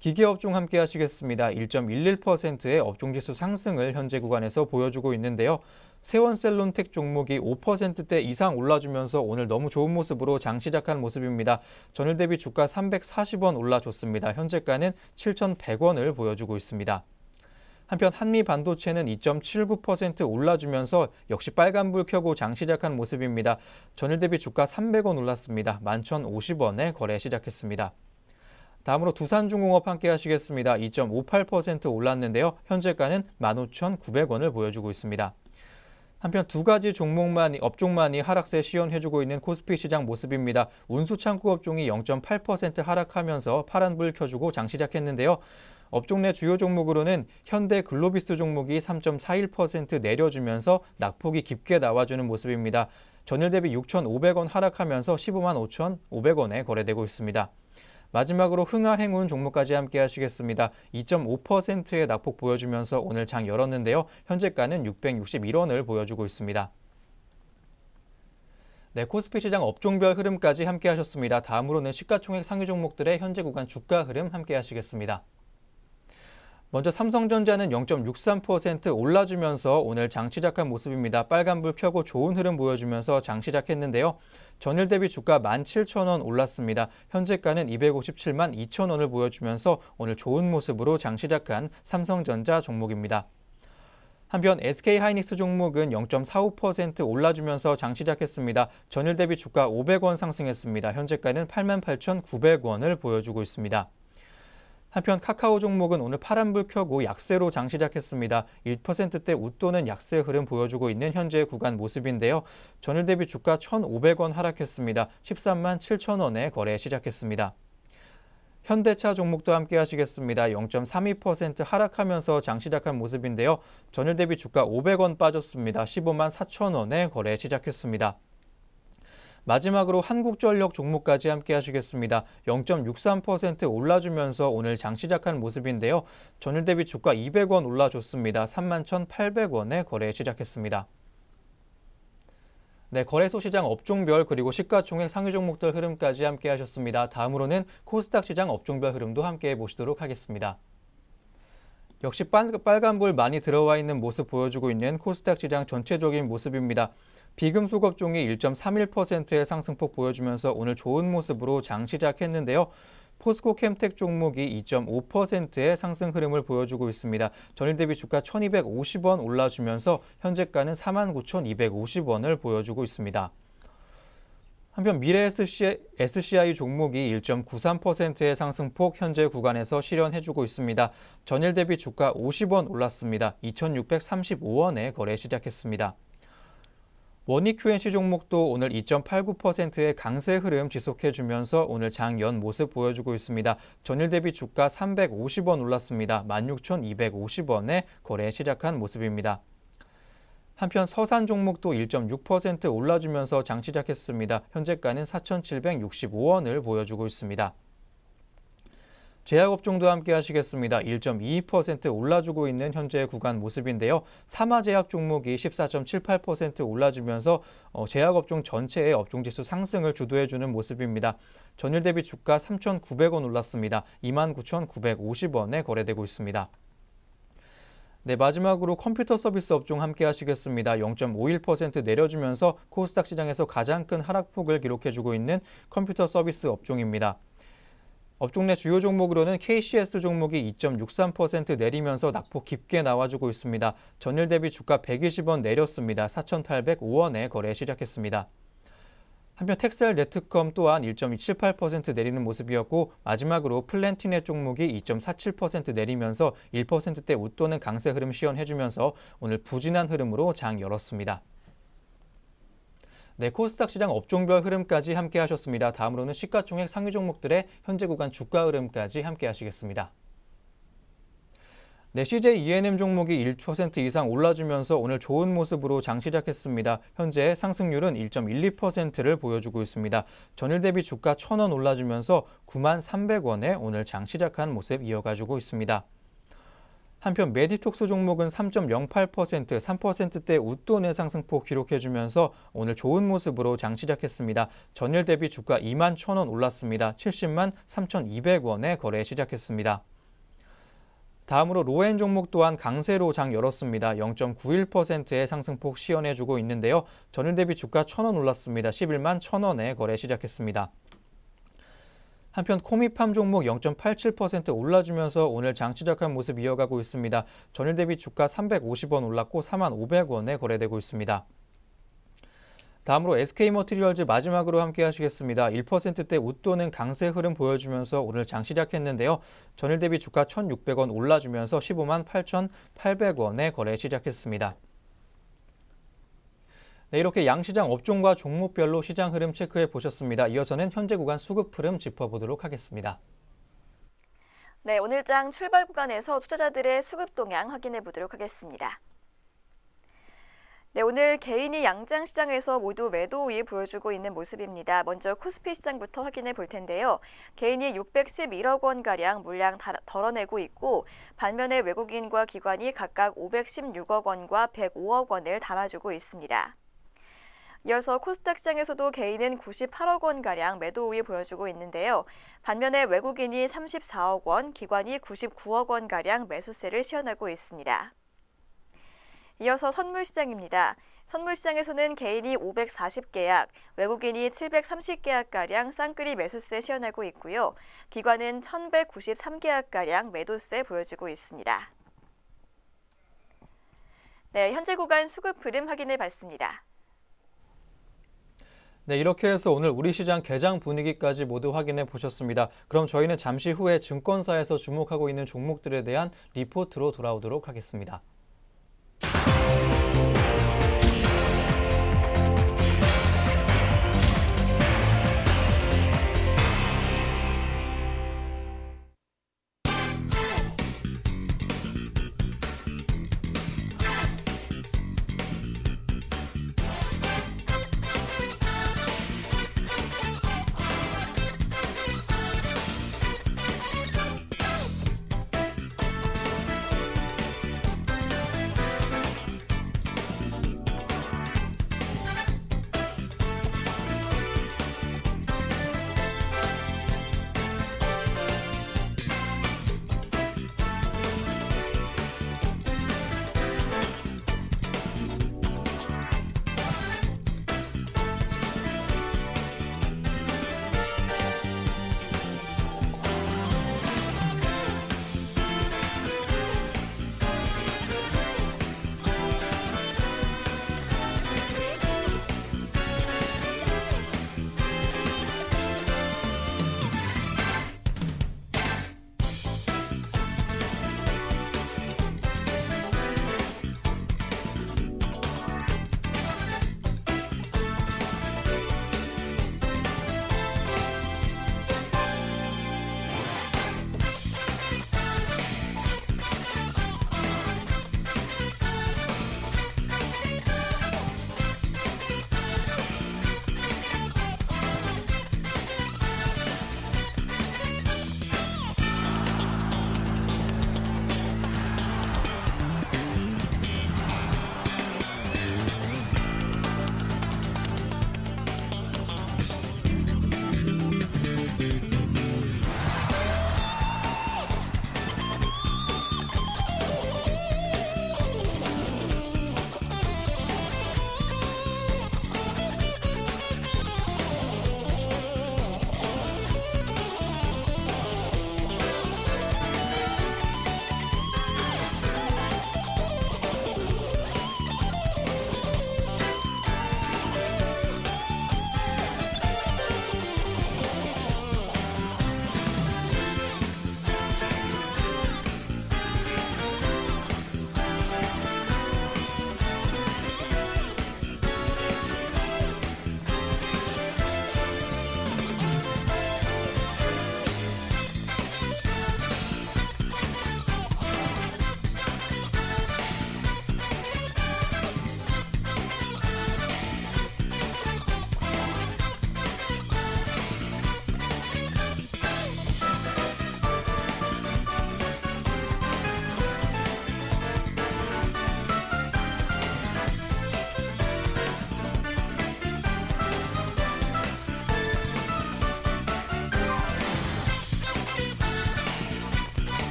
기계업종 함께 하시겠습니다. 1.11%의 업종지수 상승을 현재 구간에서 보여주고 있는데요. 세원셀론텍 종목이 5%대 이상 올라주면서 오늘 너무 좋은 모습으로 장 시작한 모습입니다. 전일 대비 주가 340원 올라줬습니다. 현재가는 7,100원을 보여주고 있습니다. 한편 한미반도체는 2.79% 올라주면서 역시 빨간불 켜고 장 시작한 모습입니다. 전일 대비 주가 300원 올랐습니다. 11,050원에 거래 시작했습니다. 다음으로 두산중공업 함께 하시겠습니다. 2.58% 올랐는데요. 현재가는 15,900원을 보여주고 있습니다. 한편 두 가지 업종만이 하락세 시연해주고 있는 코스피 시장 모습입니다. 운수창고 업종이 0.8% 하락하면서 파란불 켜주고 장 시작했는데요. 업종 내 주요 종목으로는 현대 글로비스 종목이 3.41% 내려주면서 낙폭이 깊게 나와주는 모습입니다. 전일 대비 6,500원 하락하면서 15만 5,500원에 거래되고 있습니다. 마지막으로 흥하행운 종목까지 함께 하시겠습니다. 2.5%의 낙폭 보여주면서 오늘 장 열었는데요. 현재가는 661원을 보여주고 있습니다. 네, 코스피 시장 업종별 흐름까지 함께 하셨습니다. 다음으로는 시가총액 상위 종목들의 현재 구간 주가 흐름 함께 하시겠습니다. 먼저 삼성전자는 0.63% 올라주면서 오늘 장 시작한 모습입니다. 빨간불 켜고 좋은 흐름 보여주면서 장 시작했는데요. 전일 대비 주가 17,000원 올랐습니다. 현재가는 257만 2천원을 보여주면서 오늘 좋은 모습으로 장 시작한 삼성전자 종목입니다. 한편 SK하이닉스 종목은 0.45% 올라주면서 장 시작했습니다. 전일 대비 주가 500원 상승했습니다. 현재가는 88,900원을 보여주고 있습니다. 한편 카카오 종목은 오늘 파란불 켜고 약세로 장 시작했습니다. 1%대 웃도는 약세 흐름 보여주고 있는 현재 구간 모습인데요. 전일 대비 주가 1,500원 하락했습니다. 13만 7천원에 거래 시작했습니다. 현대차 종목도 함께 하시겠습니다. 0.32% 하락하면서 장 시작한 모습인데요. 전일 대비 주가 500원 빠졌습니다. 15만 4천원에 거래 시작했습니다. 마지막으로 한국전력 종목까지 함께 하시겠습니다. 0.63% 올라주면서 오늘 장 시작한 모습인데요. 전일 대비 주가 200원 올라줬습니다. 31,800원에 거래 시작했습니다. 네, 거래소 시장 업종별 그리고 시가총액 상위 종목들 흐름까지 함께 하셨습니다. 다음으로는 코스닥 시장 업종별 흐름도 함께 보시도록 하겠습니다. 역시 빨간불 많이 들어와 있는 모습 보여주고 있는 코스닥 시장 전체적인 모습입니다. 비금속 업종이 1.31%의 상승폭 보여주면서 오늘 좋은 모습으로 장 시작했는데요. 포스코 캠텍 종목이 2.5%의 상승 흐름을 보여주고 있습니다. 전일 대비 주가 1,250원 올라주면서 현재가는 49,250원을 보여주고 있습니다. 한편 미래 SCI 종목이 1.93%의 상승폭 현재 구간에서 실현해주고 있습니다. 전일 대비 주가 50원 올랐습니다. 2,635원에 거래 시작했습니다. 원익 QNC 종목도 오늘 2.89%의 강세 흐름 지속해주면서 오늘 장연 모습 보여주고 있습니다. 전일 대비 주가 350원 올랐습니다. 16,250원에 거래 시작한 모습입니다. 한편 서산 종목도 1.6% 올라주면서 장 시작했습니다. 현재가는 4,765원을 보여주고 있습니다. 제약업종도 함께 하시겠습니다. 1.22% 올라주고 있는 현재 구간 모습인데요. 사마제약 종목이 14.78% 올라주면서 제약업종 전체의 업종지수 상승을 주도해주는 모습입니다. 전일 대비 주가 3,900원 올랐습니다. 29,950원에 거래되고 있습니다. 네, 마지막으로 컴퓨터 서비스 업종 함께 하시겠습니다. 0.51% 내려주면서 코스닥 시장에서 가장 큰 하락폭을 기록해주고 있는 컴퓨터 서비스 업종입니다. 업종 내 주요 종목으로는 KCS 종목이 2.63% 내리면서 낙폭 깊게 나와주고 있습니다. 전일 대비 주가 120원 내렸습니다. 4,805원에 거래 시작했습니다. 한편 텍셀 네트컴 또한 1.78% 내리는 모습이었고 마지막으로 플랜티넷 종목이 2.47% 내리면서 1%대 웃도는 강세 흐름 시연해주면서 오늘 부진한 흐름으로 장 열었습니다. 네, 코스닥 시장 업종별 흐름까지 함께 하셨습니다. 다음으로는 시가총액 상위 종목들의 현재 구간 주가 흐름까지 함께 하시겠습니다. 네, CJ E&M 종목이 1% 이상 올라주면서 오늘 좋은 모습으로 장 시작했습니다. 현재 상승률은 1.12%를 보여주고 있습니다. 전일 대비 주가 1,000원 올라주면서 93,300원에 오늘 장 시작한 모습 이어가지고 있습니다. 한편 메디톡스 종목은 3.08%, 3%대 웃도는 상승폭 기록해주면서 오늘 좋은 모습으로 장 시작했습니다. 전일 대비 주가 21,000원 올랐습니다. 70만 3,200원에 거래 시작했습니다. 다음으로 로엔 종목 또한 강세로 장 열었습니다. 0.91%의 상승폭 시연해주고 있는데요. 전일 대비 주가 1,000원 올랐습니다. 11만 1,000원에 거래 시작했습니다. 한편 코미팜 종목 0.87% 올라주면서 오늘 장 시작한 모습 이어가고 있습니다. 전일 대비 주가 350원 올랐고 4,500원에 거래되고 있습니다. 다음으로 SK머티리얼즈 마지막으로 함께 하시겠습니다. 1%대 웃도는 강세 흐름 보여주면서 오늘 장 시작했는데요. 전일 대비 주가 1,600원 올라주면서 15만 8,800원에 거래 시작했습니다. 네, 이렇게 양시장 업종과 종목별로 시장 흐름 체크해 보셨습니다. 이어서는 현재 구간 수급 흐름 짚어보도록 하겠습니다. 네, 오늘 장 출발 구간에서 투자자들의 수급 동향 확인해 보도록 하겠습니다. 네, 오늘 개인이 양장 시장에서 모두 매도 우위 보여주고 있는 모습입니다. 먼저 코스피 시장부터 확인해 볼 텐데요. 개인이 611억 원가량 물량 덜어내고 있고 반면에 외국인과 기관이 각각 516억 원과 105억 원을 담아주고 있습니다. 이어서 코스닥 시장에서도 개인은 98억 원가량 매도 우위 보여주고 있는데요. 반면에 외국인이 34억 원, 기관이 99억 원가량 매수세를 시연하고 있습니다. 이어서 선물시장입니다. 선물시장에서는 개인이 540계약, 외국인이 730계약가량 쌍끌이 매수세 시연하고 있고요. 기관은 1193계약가량 매도세 보여주고 있습니다. 네, 현재 구간 수급 흐름 확인해 봤습니다. 네, 이렇게 해서 오늘 우리 시장 개장 분위기까지 모두 확인해 보셨습니다. 그럼 저희는 잠시 후에 증권사에서 주목하고 있는 종목들에 대한 리포트로 돌아오도록 하겠습니다.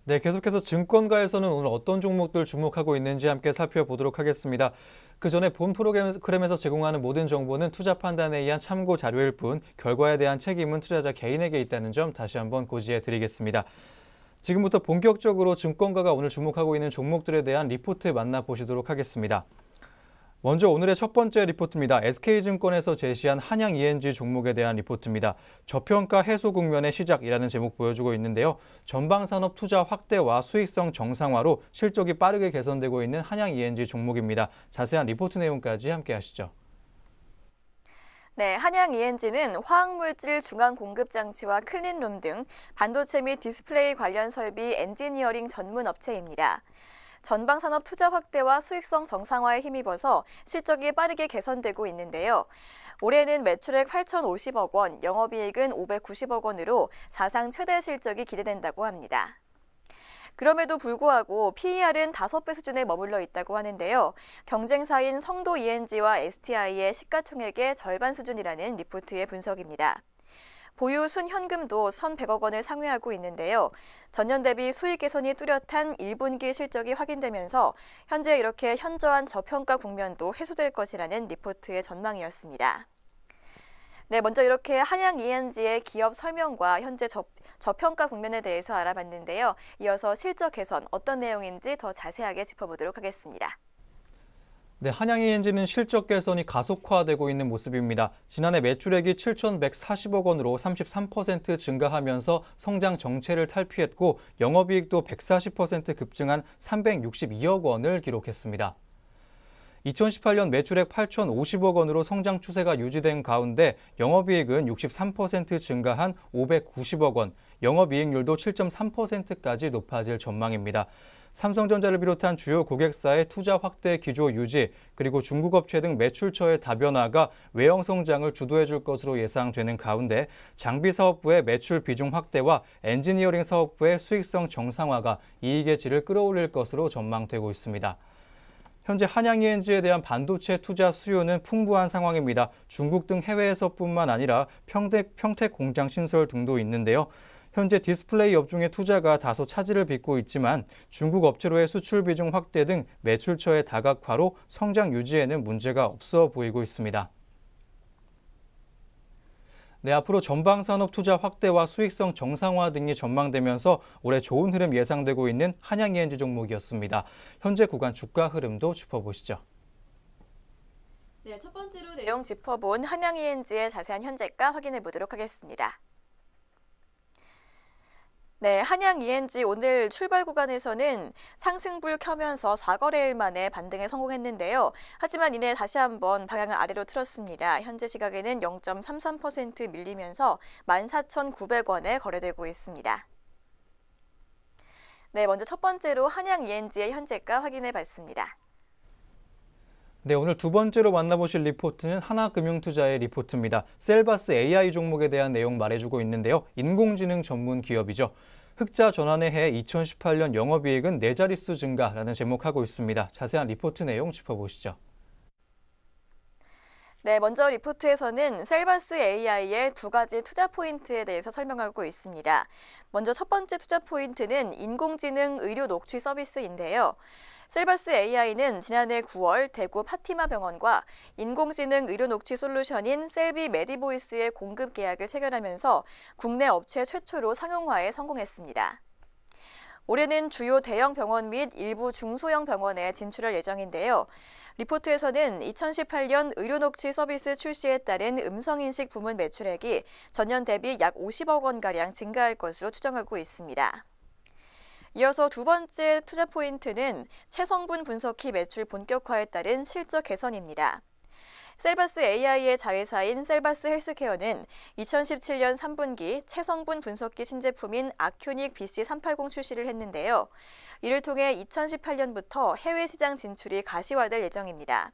네, 계속해서 증권가에서는 오늘 어떤 종목들 주목하고 있는지 함께 살펴보도록 하겠습니다. 그 전에 본 프로그램에서 제공하는 모든 정보는 투자 판단에 의한 참고 자료일 뿐 결과에 대한 책임은 투자자 개인에게 있다는 점 다시 한번 고지해 드리겠습니다. 지금부터 본격적으로 증권가가 오늘 주목하고 있는 종목들에 대한 리포트 만나보시도록 하겠습니다. 먼저 오늘의 첫 번째 리포트입니다. SK증권에서 제시한 한양 ENG 종목에 대한 리포트입니다. 저평가 해소 국면의 시작이라는 제목 보여주고 있는데요. 전방산업 투자 확대와 수익성 정상화로 실적이 빠르게 개선되고 있는 한양 ENG 종목입니다. 자세한 리포트 내용까지 함께 하시죠. 네, 한양 ENG는 화학물질 중앙 공급 장치와 클린룸 등 반도체 및 디스플레이 관련 설비 엔지니어링 전문 업체입니다. 전방산업 투자 확대와 수익성 정상화에 힘입어서 실적이 빠르게 개선되고 있는데요. 올해는 매출액 8,050억 원, 영업이익은 590억 원으로 사상 최대 실적이 기대된다고 합니다. 그럼에도 불구하고 PER은 5배 수준에 머물러 있다고 하는데요. 경쟁사인 성도 ENG와 STI의 시가총액의 절반 수준이라는 리포트의 분석입니다. 보유 순현금도 1,100억 원을 상회하고 있는데요. 전년 대비 수익 개선이 뚜렷한 1분기 실적이 확인되면서 현재 이렇게 현저한 저평가 국면도 해소될 것이라는 리포트의 전망이었습니다. 네, 먼저 이렇게 한양 ENG의 기업 설명과 현재 저평가 국면에 대해서 알아봤는데요. 이어서 실적 개선 어떤 내용인지 더 자세하게 짚어보도록 하겠습니다. 네, 한양 ENG는 실적 개선이 가속화되고 있는 모습입니다. 지난해 매출액이 7,140억 원으로 33% 증가하면서 성장 정체를 탈피했고 영업이익도 140% 급증한 362억 원을 기록했습니다. 2018년 매출액 8,050억 원으로 성장 추세가 유지된 가운데 영업이익은 63% 증가한 590억 원, 영업이익률도 7.3%까지 높아질 전망입니다. 삼성전자를 비롯한 주요 고객사의 투자 확대 기조 유지, 그리고 중국 업체 등 매출처의 다변화가 외형 성장을 주도해 줄 것으로 예상되는 가운데 장비 사업부의 매출 비중 확대와 엔지니어링 사업부의 수익성 정상화가 이익의 질을 끌어올릴 것으로 전망되고 있습니다. 현재 한양 ENG에 대한 반도체 투자 수요는 풍부한 상황입니다. 중국 등 해외에서뿐만 아니라 평택 공장 신설 등도 있는데요. 현재 디스플레이 업종의 투자가 다소 차질을 빚고 있지만 중국 업체로의 수출 비중 확대 등 매출처의 다각화로 성장 유지에는 문제가 없어 보이고 있습니다. 네, 앞으로 전방산업 투자 확대와 수익성 정상화 등이 전망되면서 올해 좋은 흐름 예상되고 있는 한양 ENG 종목이었습니다. 현재 구간 주가 흐름도 짚어보시죠. 네, 첫 번째로 내용 짚어본 한양 ENG의 자세한 현재가 확인해 보도록 하겠습니다. 네, 한양 ENG 오늘 출발 구간에서는 상승불 켜면서 4거래일 만에 반등에 성공했는데요. 하지만 이내 다시 한번 방향을 아래로 틀었습니다. 현재 시각에는 0.33% 밀리면서 14,900원에 거래되고 있습니다. 네, 먼저 첫 번째로 한양 ENG의 현재가 확인해 봤습니다. 네, 오늘 두 번째로 만나보실 리포트는 하나금융투자의 리포트입니다. 셀바스 AI 종목에 대한 내용 말해주고 있는데요. 인공지능 전문 기업이죠. 흑자 전환에 해 2018년 영업이익은 4자릿수 증가라는 제목하고 있습니다. 자세한 리포트 내용 짚어보시죠. 네, 먼저 리포트에서는 셀바스 AI의 두 가지 투자 포인트에 대해서 설명하고 있습니다. 먼저 첫 번째 투자 포인트는 인공지능 의료 녹취 서비스인데요. 셀바스 AI는 지난해 9월 대구 파티마 병원과 인공지능 의료 녹취 솔루션인 셀비 메디보이스의 공급 계약을 체결하면서 국내 업체 최초로 상용화에 성공했습니다. 올해는 주요 대형 병원 및 일부 중소형 병원에 진출할 예정인데요. 리포트에서는 2018년 의료녹취 서비스 출시에 따른 음성인식 부문 매출액이 전년 대비 약 50억 원가량 증가할 것으로 추정하고 있습니다. 이어서 두 번째 투자 포인트는 체성분 분석기 매출 본격화에 따른 실적 개선입니다. 셀바스 AI의 자회사인 셀바스 헬스케어는 2017년 3분기 체성분 분석기 신제품인 아큐닉 BC380 출시를 했는데요. 이를 통해 2018년부터 해외 시장 진출이 가시화될 예정입니다.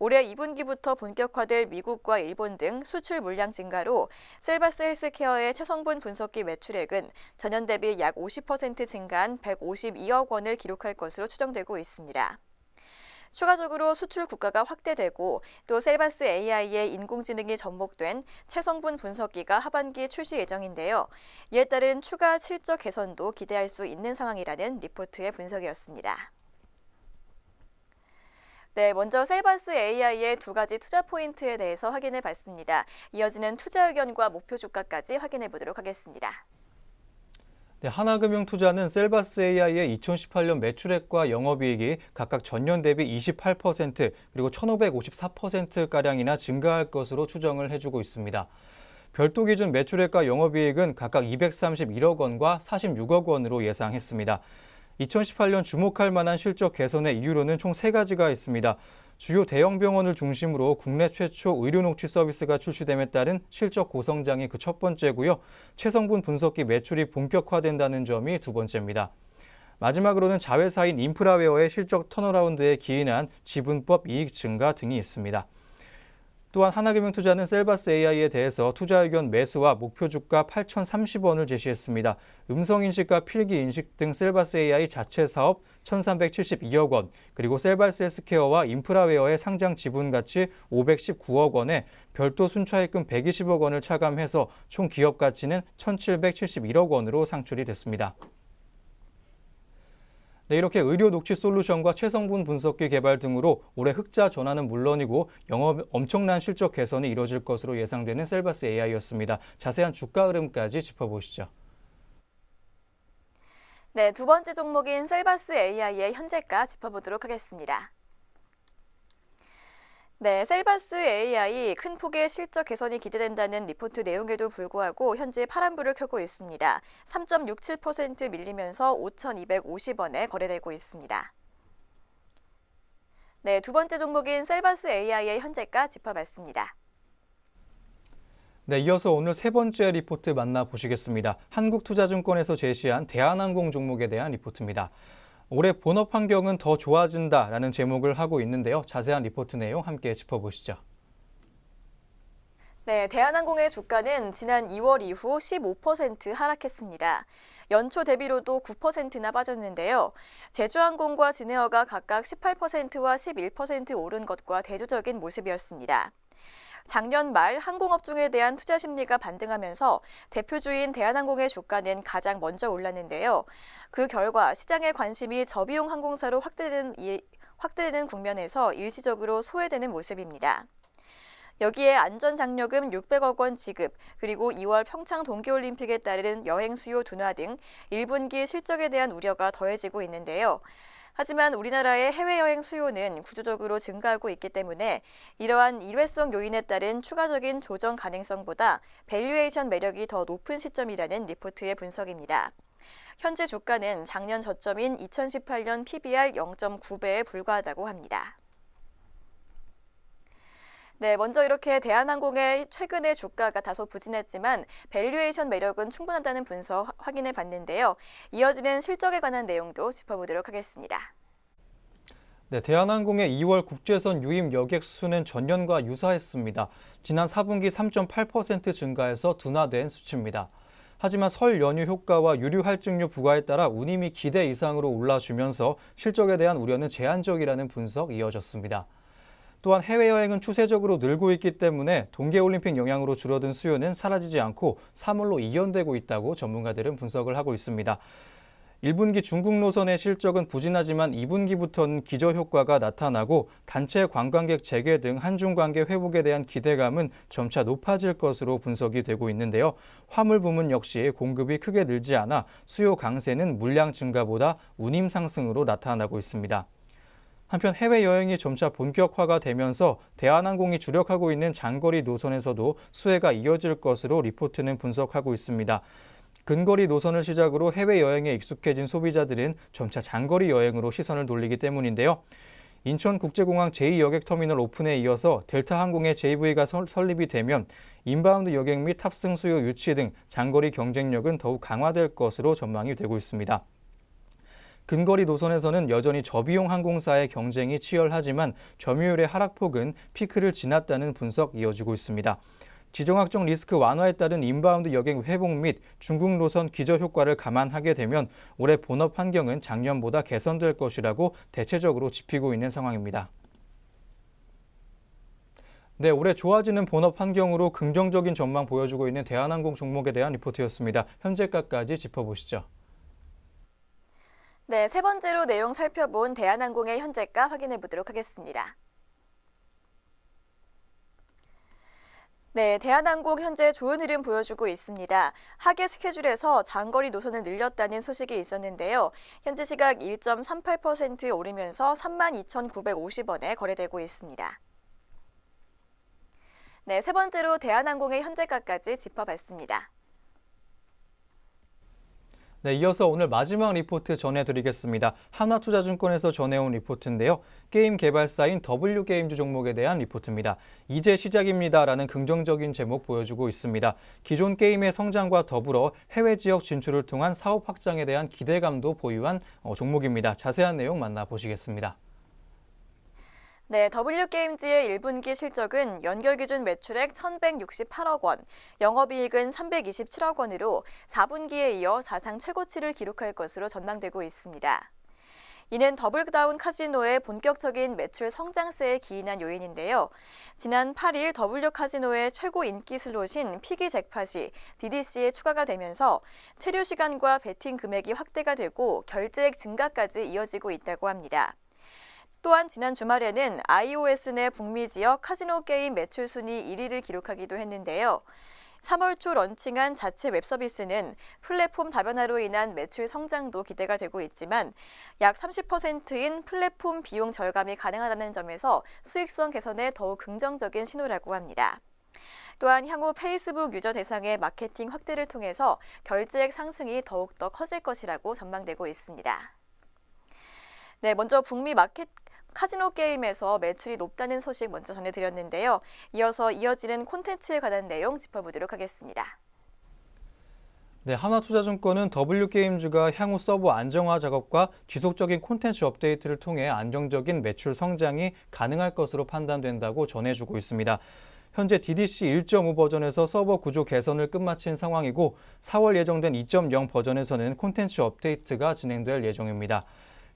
올해 2분기부터 본격화될 미국과 일본 등 수출 물량 증가로 셀바스 헬스케어의 체성분 분석기 매출액은 전년 대비 약 50% 증가한 152억 원을 기록할 것으로 추정되고 있습니다. 추가적으로 수출 국가가 확대되고 또 셀바스 AI의 인공지능이 접목된 체성분 분석기가 하반기 출시 예정인데요. 이에 따른 추가 실적 개선도 기대할 수 있는 상황이라는 리포트의 분석이었습니다. 네, 먼저 셀바스 AI의 두 가지 투자 포인트에 대해서 확인해 봤습니다. 이어지는 투자 의견과 목표 주가까지 확인해 보도록 하겠습니다. 네, 하나금융투자는 셀바스 AI의 2018년 매출액과 영업이익이 각각 전년 대비 28% 그리고 1,554%가량이나 증가할 것으로 추정을 해주고 있습니다. 별도 기준 매출액과 영업이익은 각각 231억 원과 46억 원으로 예상했습니다. 2018년 주목할 만한 실적 개선의 이유로는 총 3가지가 있습니다. 주요 대형 병원을 중심으로 국내 최초 의료녹취 서비스가 출시됨에 따른 실적 고성장이 그 첫 번째고요. 체성분 분석기 매출이 본격화된다는 점이 두 번째입니다. 마지막으로는 자회사인 인프라웨어의 실적 턴어라운드에 기인한 지분법 이익 증가 등이 있습니다. 또한 하나금융투자는 셀바스 AI에 대해서 투자 의견 매수와 목표 주가 8,030원을 제시했습니다. 음성인식과 필기인식 등 셀바스 AI 자체 사업 1,372억 원, 그리고 셀바스 헬스케어와 인프라웨어의 상장 지분 가치 519억 원에 별도 순차익금 120억 원을 차감해서 총 기업 가치는 1,771억 원으로 상출이 됐습니다. 네, 이렇게 의료 녹취 솔루션과 체성분 분석기 개발 등으로 올해 흑자 전환은 물론이고 영업 엄청난 실적 개선이 이뤄질 것으로 예상되는 셀바스 AI였습니다. 자세한 주가 흐름까지 짚어보시죠. 네, 두 번째 종목인 셀바스 AI의 현재가 짚어보도록 하겠습니다. 네, 셀바스 AI 큰 폭의 실적 개선이 기대된다는 리포트 내용에도 불구하고 현재 파란불을 켜고 있습니다. 3.67% 밀리면서 5,250원에 거래되고 있습니다. 네, 두 번째 종목인 셀바스 AI의 현재가 짚어봤습니다. 네, 이어서 오늘 세 번째 리포트 만나보시겠습니다. 한국투자증권에서 제시한 대한항공 종목에 대한 리포트입니다. 올해 본업 환경은 더 좋아진다라는 제목을 하고 있는데요. 자세한 리포트 내용 함께 짚어보시죠. 네, 대한항공의 주가는 지난 2월 이후 15% 하락했습니다. 연초 대비로도 9%나 빠졌는데요. 제주항공과 진에어가 각각 18%와 11% 오른 것과 대조적인 모습이었습니다. 작년 말 항공업종에 대한 투자 심리가 반등하면서 대표주인 대한항공의 주가는 가장 먼저 올랐는데요. 그 결과 시장의 관심이 저비용 항공사로 확대되는 국면에서 일시적으로 소외되는 모습입니다. 여기에 안전장려금 600억 원 지급, 그리고 2월 평창 동계올림픽에 따른 여행 수요 둔화 등 1분기 실적에 대한 우려가 더해지고 있는데요. 하지만 우리나라의 해외여행 수요는 구조적으로 증가하고 있기 때문에 이러한 일회성 요인에 따른 추가적인 조정 가능성보다 밸류에이션 매력이 더 높은 시점이라는 리포트의 분석입니다. 현재 주가는 작년 저점인 2018년 PBR 0.9배에 불과하다고 합니다. 네, 먼저 이렇게 대한항공의 최근의 주가가 다소 부진했지만 밸류에이션 매력은 충분하다는 분석 확인해 봤는데요. 이어지는 실적에 관한 내용도 짚어보도록 하겠습니다. 네, 대한항공의 2월 국제선 유입 여객 수는 전년과 유사했습니다. 지난 4분기 3.8% 증가해서 둔화된 수치입니다. 하지만 설 연휴 효과와 유류 할증료 부과에 따라 운임이 기대 이상으로 올라주면서 실적에 대한 우려는 제한적이라는 분석 이어졌습니다. 또한 해외여행은 추세적으로 늘고 있기 때문에 동계올림픽 영향으로 줄어든 수요는 사라지지 않고 3월로 이연되고 있다고 전문가들은 분석을 하고 있습니다. 1분기 중국 노선의 실적은 부진하지만 2분기부터는 기저효과가 나타나고 단체 관광객 재개 등 한중 관계 회복에 대한 기대감은 점차 높아질 것으로 분석이 되고 있는데요. 화물 부문 역시 공급이 크게 늘지 않아 수요 강세는 물량 증가보다 운임 상승으로 나타나고 있습니다. 한편 해외여행이 점차 본격화가 되면서 대한항공이 주력하고 있는 장거리 노선에서도 수혜가 이어질 것으로 리포트는 분석하고 있습니다. 근거리 노선을 시작으로 해외여행에 익숙해진 소비자들은 점차 장거리 여행으로 시선을 돌리기 때문인데요. 인천국제공항 제2여객터미널 오픈에 이어서 델타항공의 JV가 설립이 되면 인바운드 여객 및 탑승 수요 유치 등 장거리 경쟁력은 더욱 강화될 것으로 전망이 되고 있습니다. 근거리 노선에서는 여전히 저비용 항공사의 경쟁이 치열하지만 점유율의 하락폭은 피크를 지났다는 분석 이어지고 있습니다. 지정학적 리스크 완화에 따른 인바운드 여행 회복 및 중국 노선 기저 효과를 감안하게 되면 올해 본업 환경은 작년보다 개선될 것이라고 대체적으로 짚이고 있는 상황입니다. 네, 올해 좋아지는 본업 환경으로 긍정적인 전망 보여주고 있는 대한항공 종목에 대한 리포트였습니다. 현재가까지 짚어보시죠. 네, 세 번째로 내용 살펴본 대한항공의 현재가 확인해 보도록 하겠습니다. 네, 대한항공 현재 좋은 흐름 보여주고 있습니다. 하계 스케줄에서 장거리 노선을 늘렸다는 소식이 있었는데요. 현재 시각 1.38% 오르면서 32,950원에 거래되고 있습니다. 네, 세 번째로 대한항공의 현재가까지 짚어봤습니다. 네, 이어서 오늘 마지막 리포트 전해드리겠습니다. 하나투자증권에서 전해온 리포트인데요. 게임 개발사인 W게임즈 종목에 대한 리포트입니다. 이제 시작입니다라는 긍정적인 제목 보여주고 있습니다. 기존 게임의 성장과 더불어 해외 지역 진출을 통한 사업 확장에 대한 기대감도 보유한 종목입니다. 자세한 내용 만나보시겠습니다. 네, W게임즈의 1분기 실적은 연결 기준 매출액 1,168억 원, 영업이익은 327억 원으로 4분기에 이어 사상 최고치를 기록할 것으로 전망되고 있습니다. 이는 더블다운 카지노의 본격적인 매출 성장세에 기인한 요인인데요. 지난 8일 W카지노의 최고 인기 슬롯인 피기 잭팟이 DDC에 추가가 되면서 체류 시간과 베팅 금액이 확대가 되고 결제액 증가까지 이어지고 있다고 합니다. 또한 지난 주말에는 iOS 내 북미 지역 카지노 게임 매출 순위 1위를 기록하기도 했는데요. 3월 초 런칭한 자체 웹서비스는 플랫폼 다변화로 인한 매출 성장도 기대가 되고 있지만 약 30%인 플랫폼 비용 절감이 가능하다는 점에서 수익성 개선에 더욱 긍정적인 신호라고 합니다. 또한 향후 페이스북 유저 대상의 마케팅 확대를 통해서 결제액 상승이 더욱더 커질 것이라고 전망되고 있습니다. 네, 먼저 북미 카지노 게임에서 매출이 높다는 소식 먼저 전해드렸는데요. 이어서 이어지는 콘텐츠에 관한 내용 짚어보도록 하겠습니다. 네, 하나투자증권은 W게임즈가 향후 서버 안정화 작업과 지속적인 콘텐츠 업데이트를 통해 안정적인 매출 성장이 가능할 것으로 판단된다고 전해주고 있습니다. 현재 DDC 1.5 버전에서 서버 구조 개선을 끝마친 상황이고 4월 예정된 2.0 버전에서는 콘텐츠 업데이트가 진행될 예정입니다.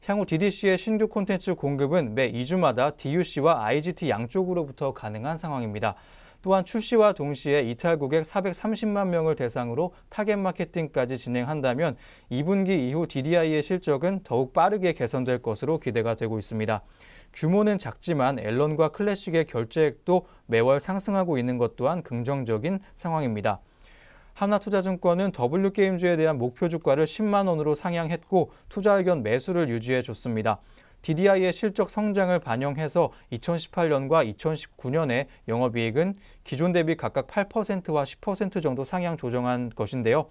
향후 DDC의 신규 콘텐츠 공급은 매 2주마다 DUC와 IGT 양쪽으로부터 가능한 상황입니다. 또한 출시와 동시에 이탈 고객 430만 명을 대상으로 타겟 마케팅까지 진행한다면 2분기 이후 DDI의 실적은 더욱 빠르게 개선될 것으로 기대가 되고 있습니다. 규모는 작지만 앨런과 클래식의 결제액도 매월 상승하고 있는 것 또한 긍정적인 상황입니다. 하나투자증권은 W게임즈에 대한 목표 주가를 10만 원으로 상향했고 투자 의견 매수를 유지해줬습니다. DDI의 실적 성장을 반영해서 2018년과 2019년의 영업이익은 기존 대비 각각 8%와 10% 정도 상향 조정한 것인데요.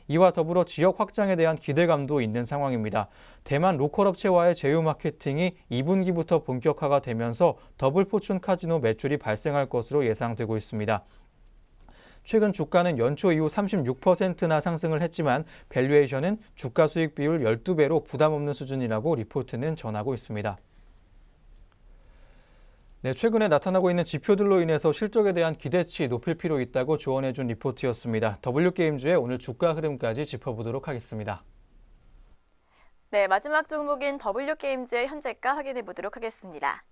이와 더불어 지역 확장에 대한 기대감도 있는 상황입니다. 대만 로컬 업체와의 제휴 마케팅이 2분기부터 본격화가 되면서 더블포춘 카지노 매출이 발생할 것으로 예상되고 있습니다. 최근 주가는 연초 이후 36%나 상승을 했지만 밸류에이션은 주가 수익 비율 12배로 부담 없는 수준이라고 리포트는 전하고 있습니다. 네, 최근에 나타나고 있는 지표들로 인해서 실적에 대한 기대치 높일 필요 있다고 조언해준 리포트였습니다. W게임즈의 오늘 주가 흐름까지 짚어보도록 하겠습니다. 네, 마지막 종목인 W게임즈의 현재가 확인해 보도록 하겠습니다.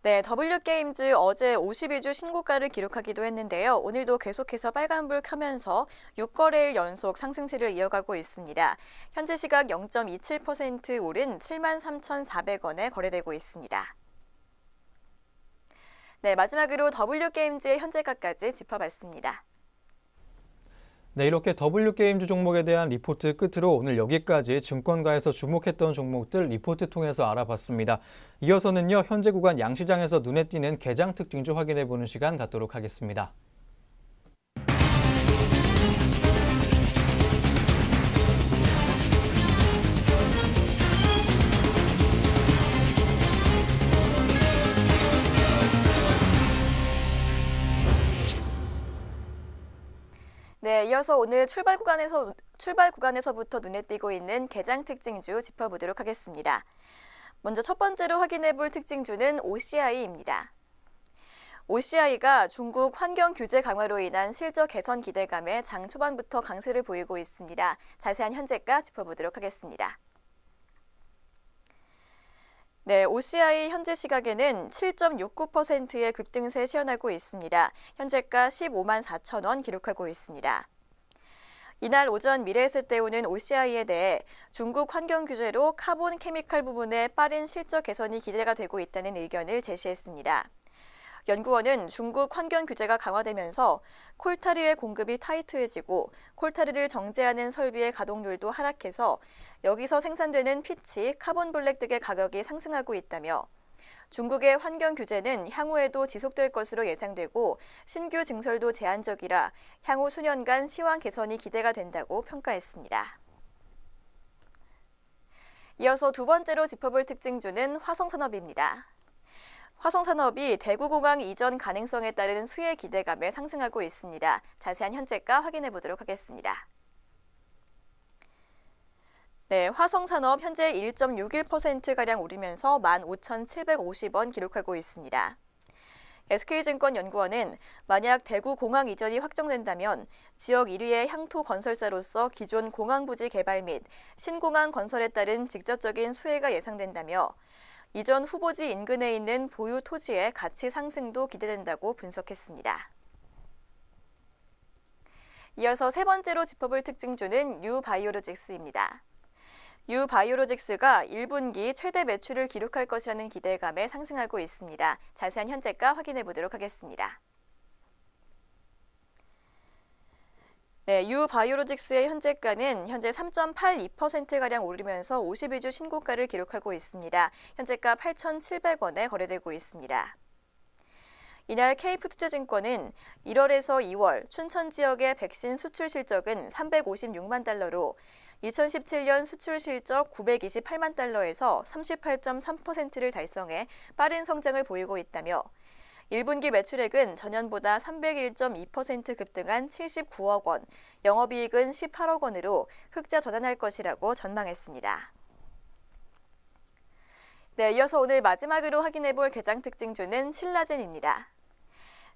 네, W게임즈 어제 52주 신고가를 기록하기도 했는데요. 오늘도 계속해서 빨간불 켜면서 6거래일 연속 상승세를 이어가고 있습니다. 현재 시각 0.27% 오른 73,400원에 거래되고 있습니다. 네, 마지막으로 W게임즈의 현재가까지 짚어봤습니다. 네, 이렇게 W게임즈 종목에 대한 리포트 끝으로 오늘 여기까지 증권가에서 주목했던 종목들 리포트 통해서 알아봤습니다. 이어서는요, 현재 구간 양시장에서 눈에 띄는 개장 특징주 확인해보는 시간 갖도록 하겠습니다. 네, 이어서 오늘 출발 구간에서부터 눈에 띄고 있는 개장 특징주 짚어보도록 하겠습니다. 먼저 첫 번째로 확인해 볼 특징주는 OCI입니다. OCI가 중국 환경 규제 강화로 인한 실적 개선 기대감에 장 초반부터 강세를 보이고 있습니다. 자세한 현재가 짚어보도록 하겠습니다. 네, OCI 현재 시각에는 7.69%의 급등세 시현하고 있습니다. 현재가 15만 4천 원 기록하고 있습니다. 이날 오전 미래에셋대우는 OCI에 대해 중국 환경 규제로 카본 케미칼 부분의 빠른 실적 개선이 기대가 되고 있다는 의견을 제시했습니다. 연구원은 중국 환경 규제가 강화되면서 콜타르의 공급이 타이트해지고 콜타르를 정제하는 설비의 가동률도 하락해서 여기서 생산되는 피치, 카본블랙 등의 가격이 상승하고 있다며 중국의 환경 규제는 향후에도 지속될 것으로 예상되고 신규 증설도 제한적이라 향후 수년간 시황 개선이 기대가 된다고 평가했습니다. 이어서 두 번째로 짚어볼 특징주는 화성산업입니다. 화성산업이 대구공항 이전 가능성에 따른 수혜 기대감에 상승하고 있습니다. 자세한 현재가 확인해 보도록 하겠습니다. 네, 화성산업 현재 1.61%가량 오르면서 15,750원 기록하고 있습니다. SK증권연구원은 만약 대구공항 이전이 확정된다면 지역 1위의 향토 건설사로서 기존 공항부지 개발 및 신공항 건설에 따른 직접적인 수혜가 예상된다며 이전 후보지 인근에 있는 보유 토지의 가치 상승도 기대된다고 분석했습니다. 이어서 세 번째로 짚어볼 특징주는 유바이오로직스입니다. 유바이오로직스가 1분기 최대 매출을 기록할 것이라는 기대감에 상승하고 있습니다. 자세한 현재가 확인해 보도록 하겠습니다. 네, 유바이오로직스의 현재가는 현재 3.82%가량 오르면서 52주 신고가를 기록하고 있습니다. 현재가 8,700원에 거래되고 있습니다. 이날 KF투자증권은 1월에서 2월 춘천 지역의 백신 수출 실적은 356만 달러로 2017년 수출 실적 928만 달러에서 38.3%를 달성해 빠른 성장을 보이고 있다며 1분기 매출액은 전년보다 301.2% 급등한 79억 원, 영업이익은 18억 원으로 흑자 전환할 것이라고 전망했습니다. 네, 이어서 오늘 마지막으로 확인해볼 개장 특징주는 신라젠입니다.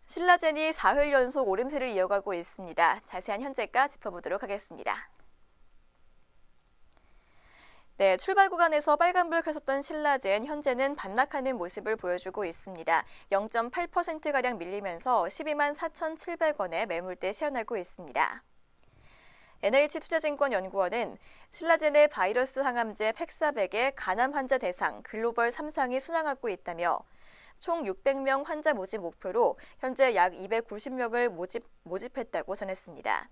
신라젠이 사흘 연속 오름세를 이어가고 있습니다. 자세한 현재가 짚어보도록 하겠습니다. 네, 출발 구간에서 빨간불 켜섰던 신라젠 현재는 반락하는 모습을 보여주고 있습니다. 0.8%가량 밀리면서 12만 4,700원에 매물대 시현하고 있습니다. NH투자증권연구원은 신라젠의 바이러스 항암제 팩사백의 간암 환자 대상 글로벌 3상이 순항하고 있다며 총 600명 환자 모집 목표로 현재 약 290명을 모집했다고 전했습니다.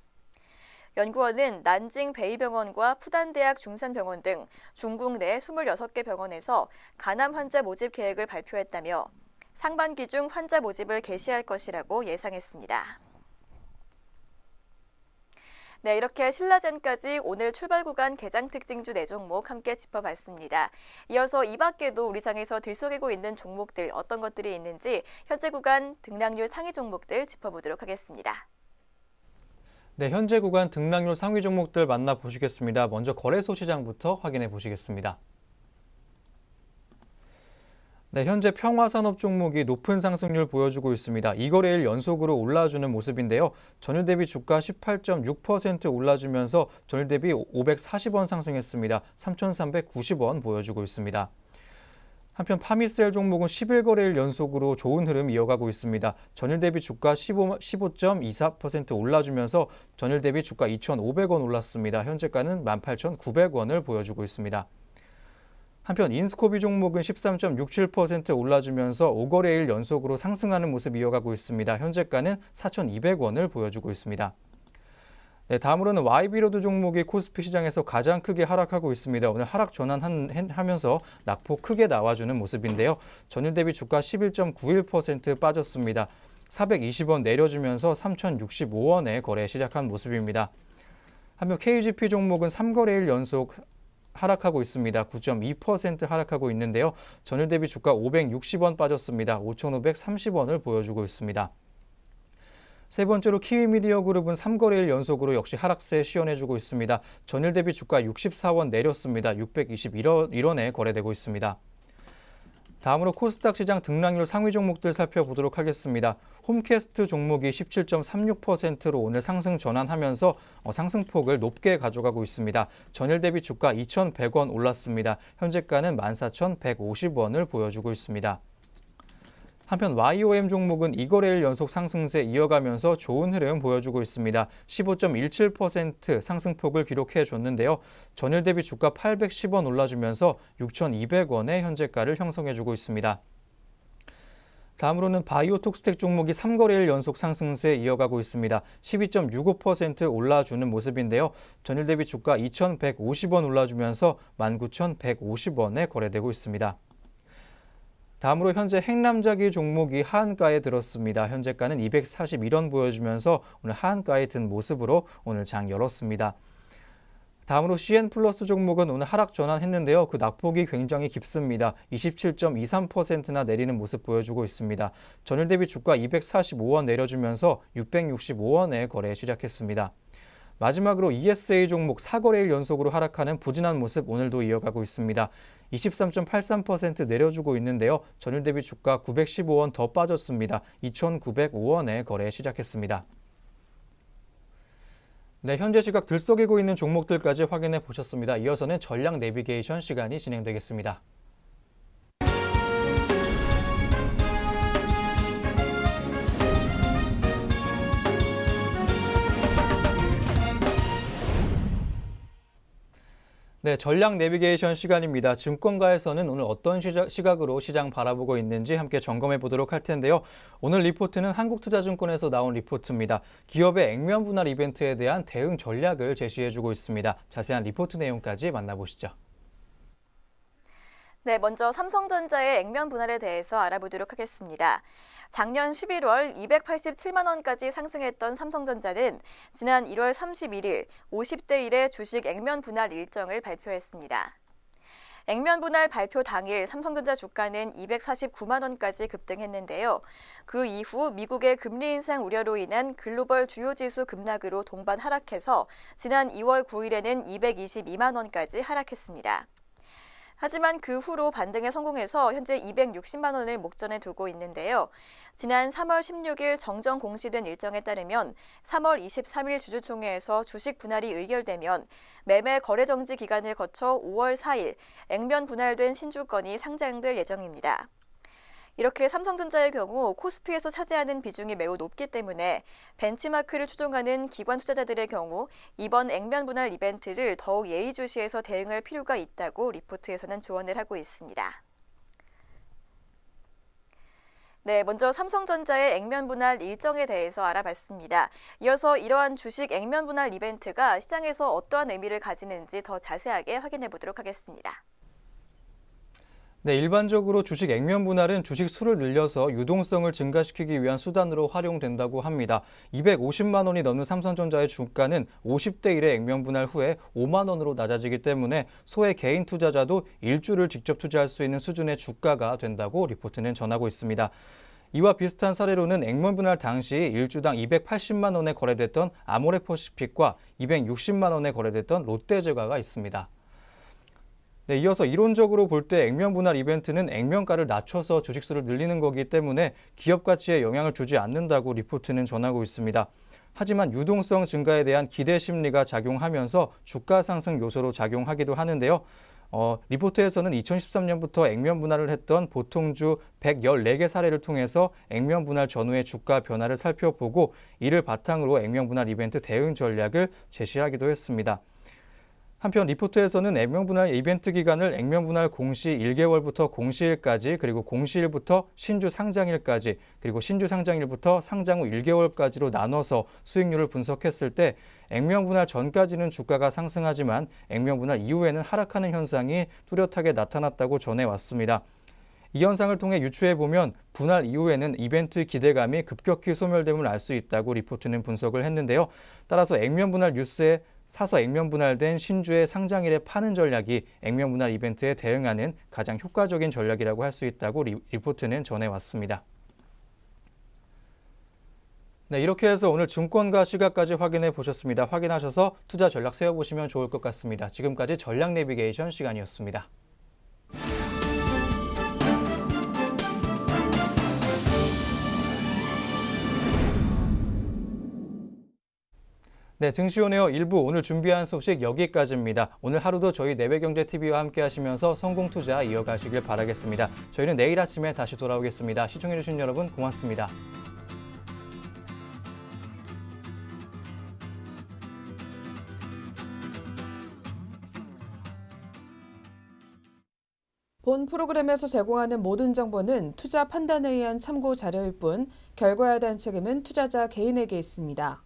연구원은 난징 베이병원과 푸단대학 중산병원 등 중국 내 26개 병원에서 간암 환자 모집 계획을 발표했다며 상반기 중 환자 모집을 개시할 것이라고 예상했습니다. 네, 이렇게 신라젠까지 오늘 출발 구간 개장 특징주 4종목 함께 짚어봤습니다. 이어서 이 밖에도 우리 장에서 들썩이고 있는 종목들 어떤 것들이 있는지 현재 구간 등락률 상위 종목들 짚어보도록 하겠습니다. 네, 현재 구간 등락률 상위 종목들 만나보시겠습니다. 먼저 거래소 시장부터 확인해 보시겠습니다. 네, 현재 평화산업 종목이 높은 상승률 보여주고 있습니다. 2거래일 연속으로 올라주는 모습인데요. 전일 대비 주가 18.6% 올라주면서 전일 대비 540원 상승했습니다. 3,390원 보여주고 있습니다. 한편 파미셀 종목은 11거래일 연속으로 좋은 흐름 이어가고 있습니다. 전일 대비 주가 15.24% 올라주면서 전일 대비 주가 2,500원 올랐습니다. 현재가는 18,900원을 보여주고 있습니다. 한편 인스코비 종목은 13.67% 올라주면서 5거래일 연속으로 상승하는 모습 이어가고 있습니다. 현재가는 4,200원을 보여주고 있습니다. 네, 다음으로는 YB로드 종목이 코스피 시장에서 가장 크게 하락하고 있습니다. 오늘 하락 전환하면서 낙폭 크게 나와주는 모습인데요. 전일 대비 주가 11.91% 빠졌습니다. 420원 내려주면서 3,065원에 거래 시작한 모습입니다. 한편 KGP 종목은 3거래일 연속 하락하고 있습니다. 9.2% 하락하고 있는데요. 전일 대비 주가 560원 빠졌습니다. 5,530원을 보여주고 있습니다. 세 번째로 키위미디어그룹은 3거래일 연속으로 역시 하락세 시현해주고 있습니다. 전일 대비 주가 64원 내렸습니다. 621원에 거래되고 있습니다. 다음으로 코스닥 시장 등락률 상위 종목들 살펴보도록 하겠습니다. 홈캐스트 종목이 17.36%로 오늘 상승 전환하면서 상승폭을 높게 가져가고 있습니다. 전일 대비 주가 2,100원 올랐습니다. 현재가는 14,150원을 보여주고 있습니다. 한편 YOM 종목은 2거래일 연속 상승세 이어가면서 좋은 흐름 보여주고 있습니다. 15.17% 상승폭을 기록해줬는데요. 전일 대비 주가 810원 올라주면서 6,200원의 현재가를 형성해주고 있습니다. 다음으로는 바이오톡스텍 종목이 3거래일 연속 상승세 이어가고 있습니다. 12.65% 올라주는 모습인데요. 전일 대비 주가 2,150원 올라주면서 19,150원에 거래되고 있습니다. 다음으로 현재 핵남자기 종목이 하한가에 들었습니다. 현재가는 241원 보여주면서 오늘 하한가에 든 모습으로 오늘 장 열었습니다. 다음으로 CN플러스 종목은 오늘 하락 전환했는데요. 그 낙폭이 굉장히 깊습니다. 27.23%나 내리는 모습 보여주고 있습니다. 전일 대비 주가 245원 내려주면서 665원에 거래 시작했습니다. 마지막으로 ESA 종목 4거래일 연속으로 하락하는 부진한 모습 오늘도 이어가고 있습니다. 23.83% 내려주고 있는데요. 전일 대비 주가 915원 더 빠졌습니다. 2,905원에 거래 시작했습니다. 네, 현재 시각 들썩이고 있는 종목들까지 확인해 보셨습니다. 이어서는 전략 내비게이션 시간이 진행되겠습니다. 네, 전략 내비게이션 시간입니다. 증권가에서는 오늘 어떤 시각으로 시장 바라보고 있는지 함께 점검해 보도록 할 텐데요. 오늘 리포트는 한국투자증권에서 나온 리포트입니다. 기업의 액면 분할 이벤트에 대한 대응 전략을 제시해 주고 있습니다. 자세한 리포트 내용까지 만나보시죠. 네, 먼저 삼성전자의 액면 분할에 대해서 알아보도록 하겠습니다. 작년 11월 287만 원까지 상승했던 삼성전자는 지난 1월 31일 50대 1의 주식 액면 분할 일정을 발표했습니다. 액면 분할 발표 당일 삼성전자 주가는 249만 원까지 급등했는데요. 그 이후 미국의 금리 인상 우려로 인한 글로벌 주요 지수 급락으로 동반 하락해서 지난 2월 9일에는 222만 원까지 하락했습니다. 하지만 그 후로 반등에 성공해서 현재 260만 원을 목전에 두고 있는데요. 지난 3월 16일 정정 공시된 일정에 따르면 3월 23일 주주총회에서 주식 분할이 의결되면 매매 거래 정지 기간을 거쳐 5월 4일 액면 분할된 신주건이 상장될 예정입니다. 이렇게 삼성전자의 경우 코스피에서 차지하는 비중이 매우 높기 때문에 벤치마크를 추종하는 기관 투자자들의 경우 이번 액면 분할 이벤트를 더욱 예의주시해서 대응할 필요가 있다고 리포트에서는 조언을 하고 있습니다. 네, 먼저 삼성전자의 액면 분할 일정에 대해서 알아봤습니다. 이어서 이러한 주식 액면 분할 이벤트가 시장에서 어떠한 의미를 가지는지 더 자세하게 확인해 보도록 하겠습니다. 네, 일반적으로 주식 액면 분할은 주식 수를 늘려서 유동성을 증가시키기 위한 수단으로 활용된다고 합니다. 250만 원이 넘는 삼성전자의 주가는 50대 1의 액면 분할 후에 5만 원으로 낮아지기 때문에 소액 개인 투자자도 일주를 직접 투자할 수 있는 수준의 주가가 된다고 리포트는 전하고 있습니다. 이와 비슷한 사례로는 액면 분할 당시 일주당 280만 원에 거래됐던 아모레퍼시픽과 260만 원에 거래됐던 롯데제과가 있습니다. 네, 이어서 이론적으로 볼 때 액면 분할 이벤트는 액면가를 낮춰서 주식수를 늘리는 거기 때문에 기업 가치에 영향을 주지 않는다고 리포트는 전하고 있습니다. 하지만 유동성 증가에 대한 기대 심리가 작용하면서 주가 상승 요소로 작용하기도 하는데요. 리포트에서는 2013년부터 액면 분할을 했던 보통주 114개 사례를 통해서 액면 분할 전후의 주가 변화를 살펴보고 이를 바탕으로 액면 분할 이벤트 대응 전략을 제시하기도 했습니다. 한편 리포트에서는 액면 분할 이벤트 기간을 액면 분할 공시 1개월부터 공시일까지 그리고 공시일부터 신주 상장일까지 그리고 신주 상장일부터 상장 후 1개월까지로 나눠서 수익률을 분석했을 때 액면 분할 전까지는 주가가 상승하지만 액면 분할 이후에는 하락하는 현상이 뚜렷하게 나타났다고 전해왔습니다. 이 현상을 통해 유추해보면 분할 이후에는 이벤트 기대감이 급격히 소멸됨을 알 수 있다고 리포트는 분석을 했는데요. 따라서 액면 분할 뉴스에 사서 액면 분할된 신주의 상장일에 파는 전략이 액면 분할 이벤트에 대응하는 가장 효과적인 전략이라고 할 수 있다고 리포트는 전해왔습니다. 네, 이렇게 해서 오늘 증권가 시각까지 확인해 보셨습니다. 확인하셔서 투자 전략 세워보시면 좋을 것 같습니다. 지금까지 전략 내비게이션 시간이었습니다. 네, 증시온에어 1부 오늘 준비한 소식 여기까지입니다. 오늘 하루도 저희 내외경제TV와 함께 하시면서 성공투자 이어가시길 바라겠습니다. 저희는 내일 아침에 다시 돌아오겠습니다. 시청해주신 여러분 고맙습니다. 본 프로그램에서 제공하는 모든 정보는 투자 판단에 의한 참고 자료일 뿐 결과에 대한 책임은 투자자 개인에게 있습니다.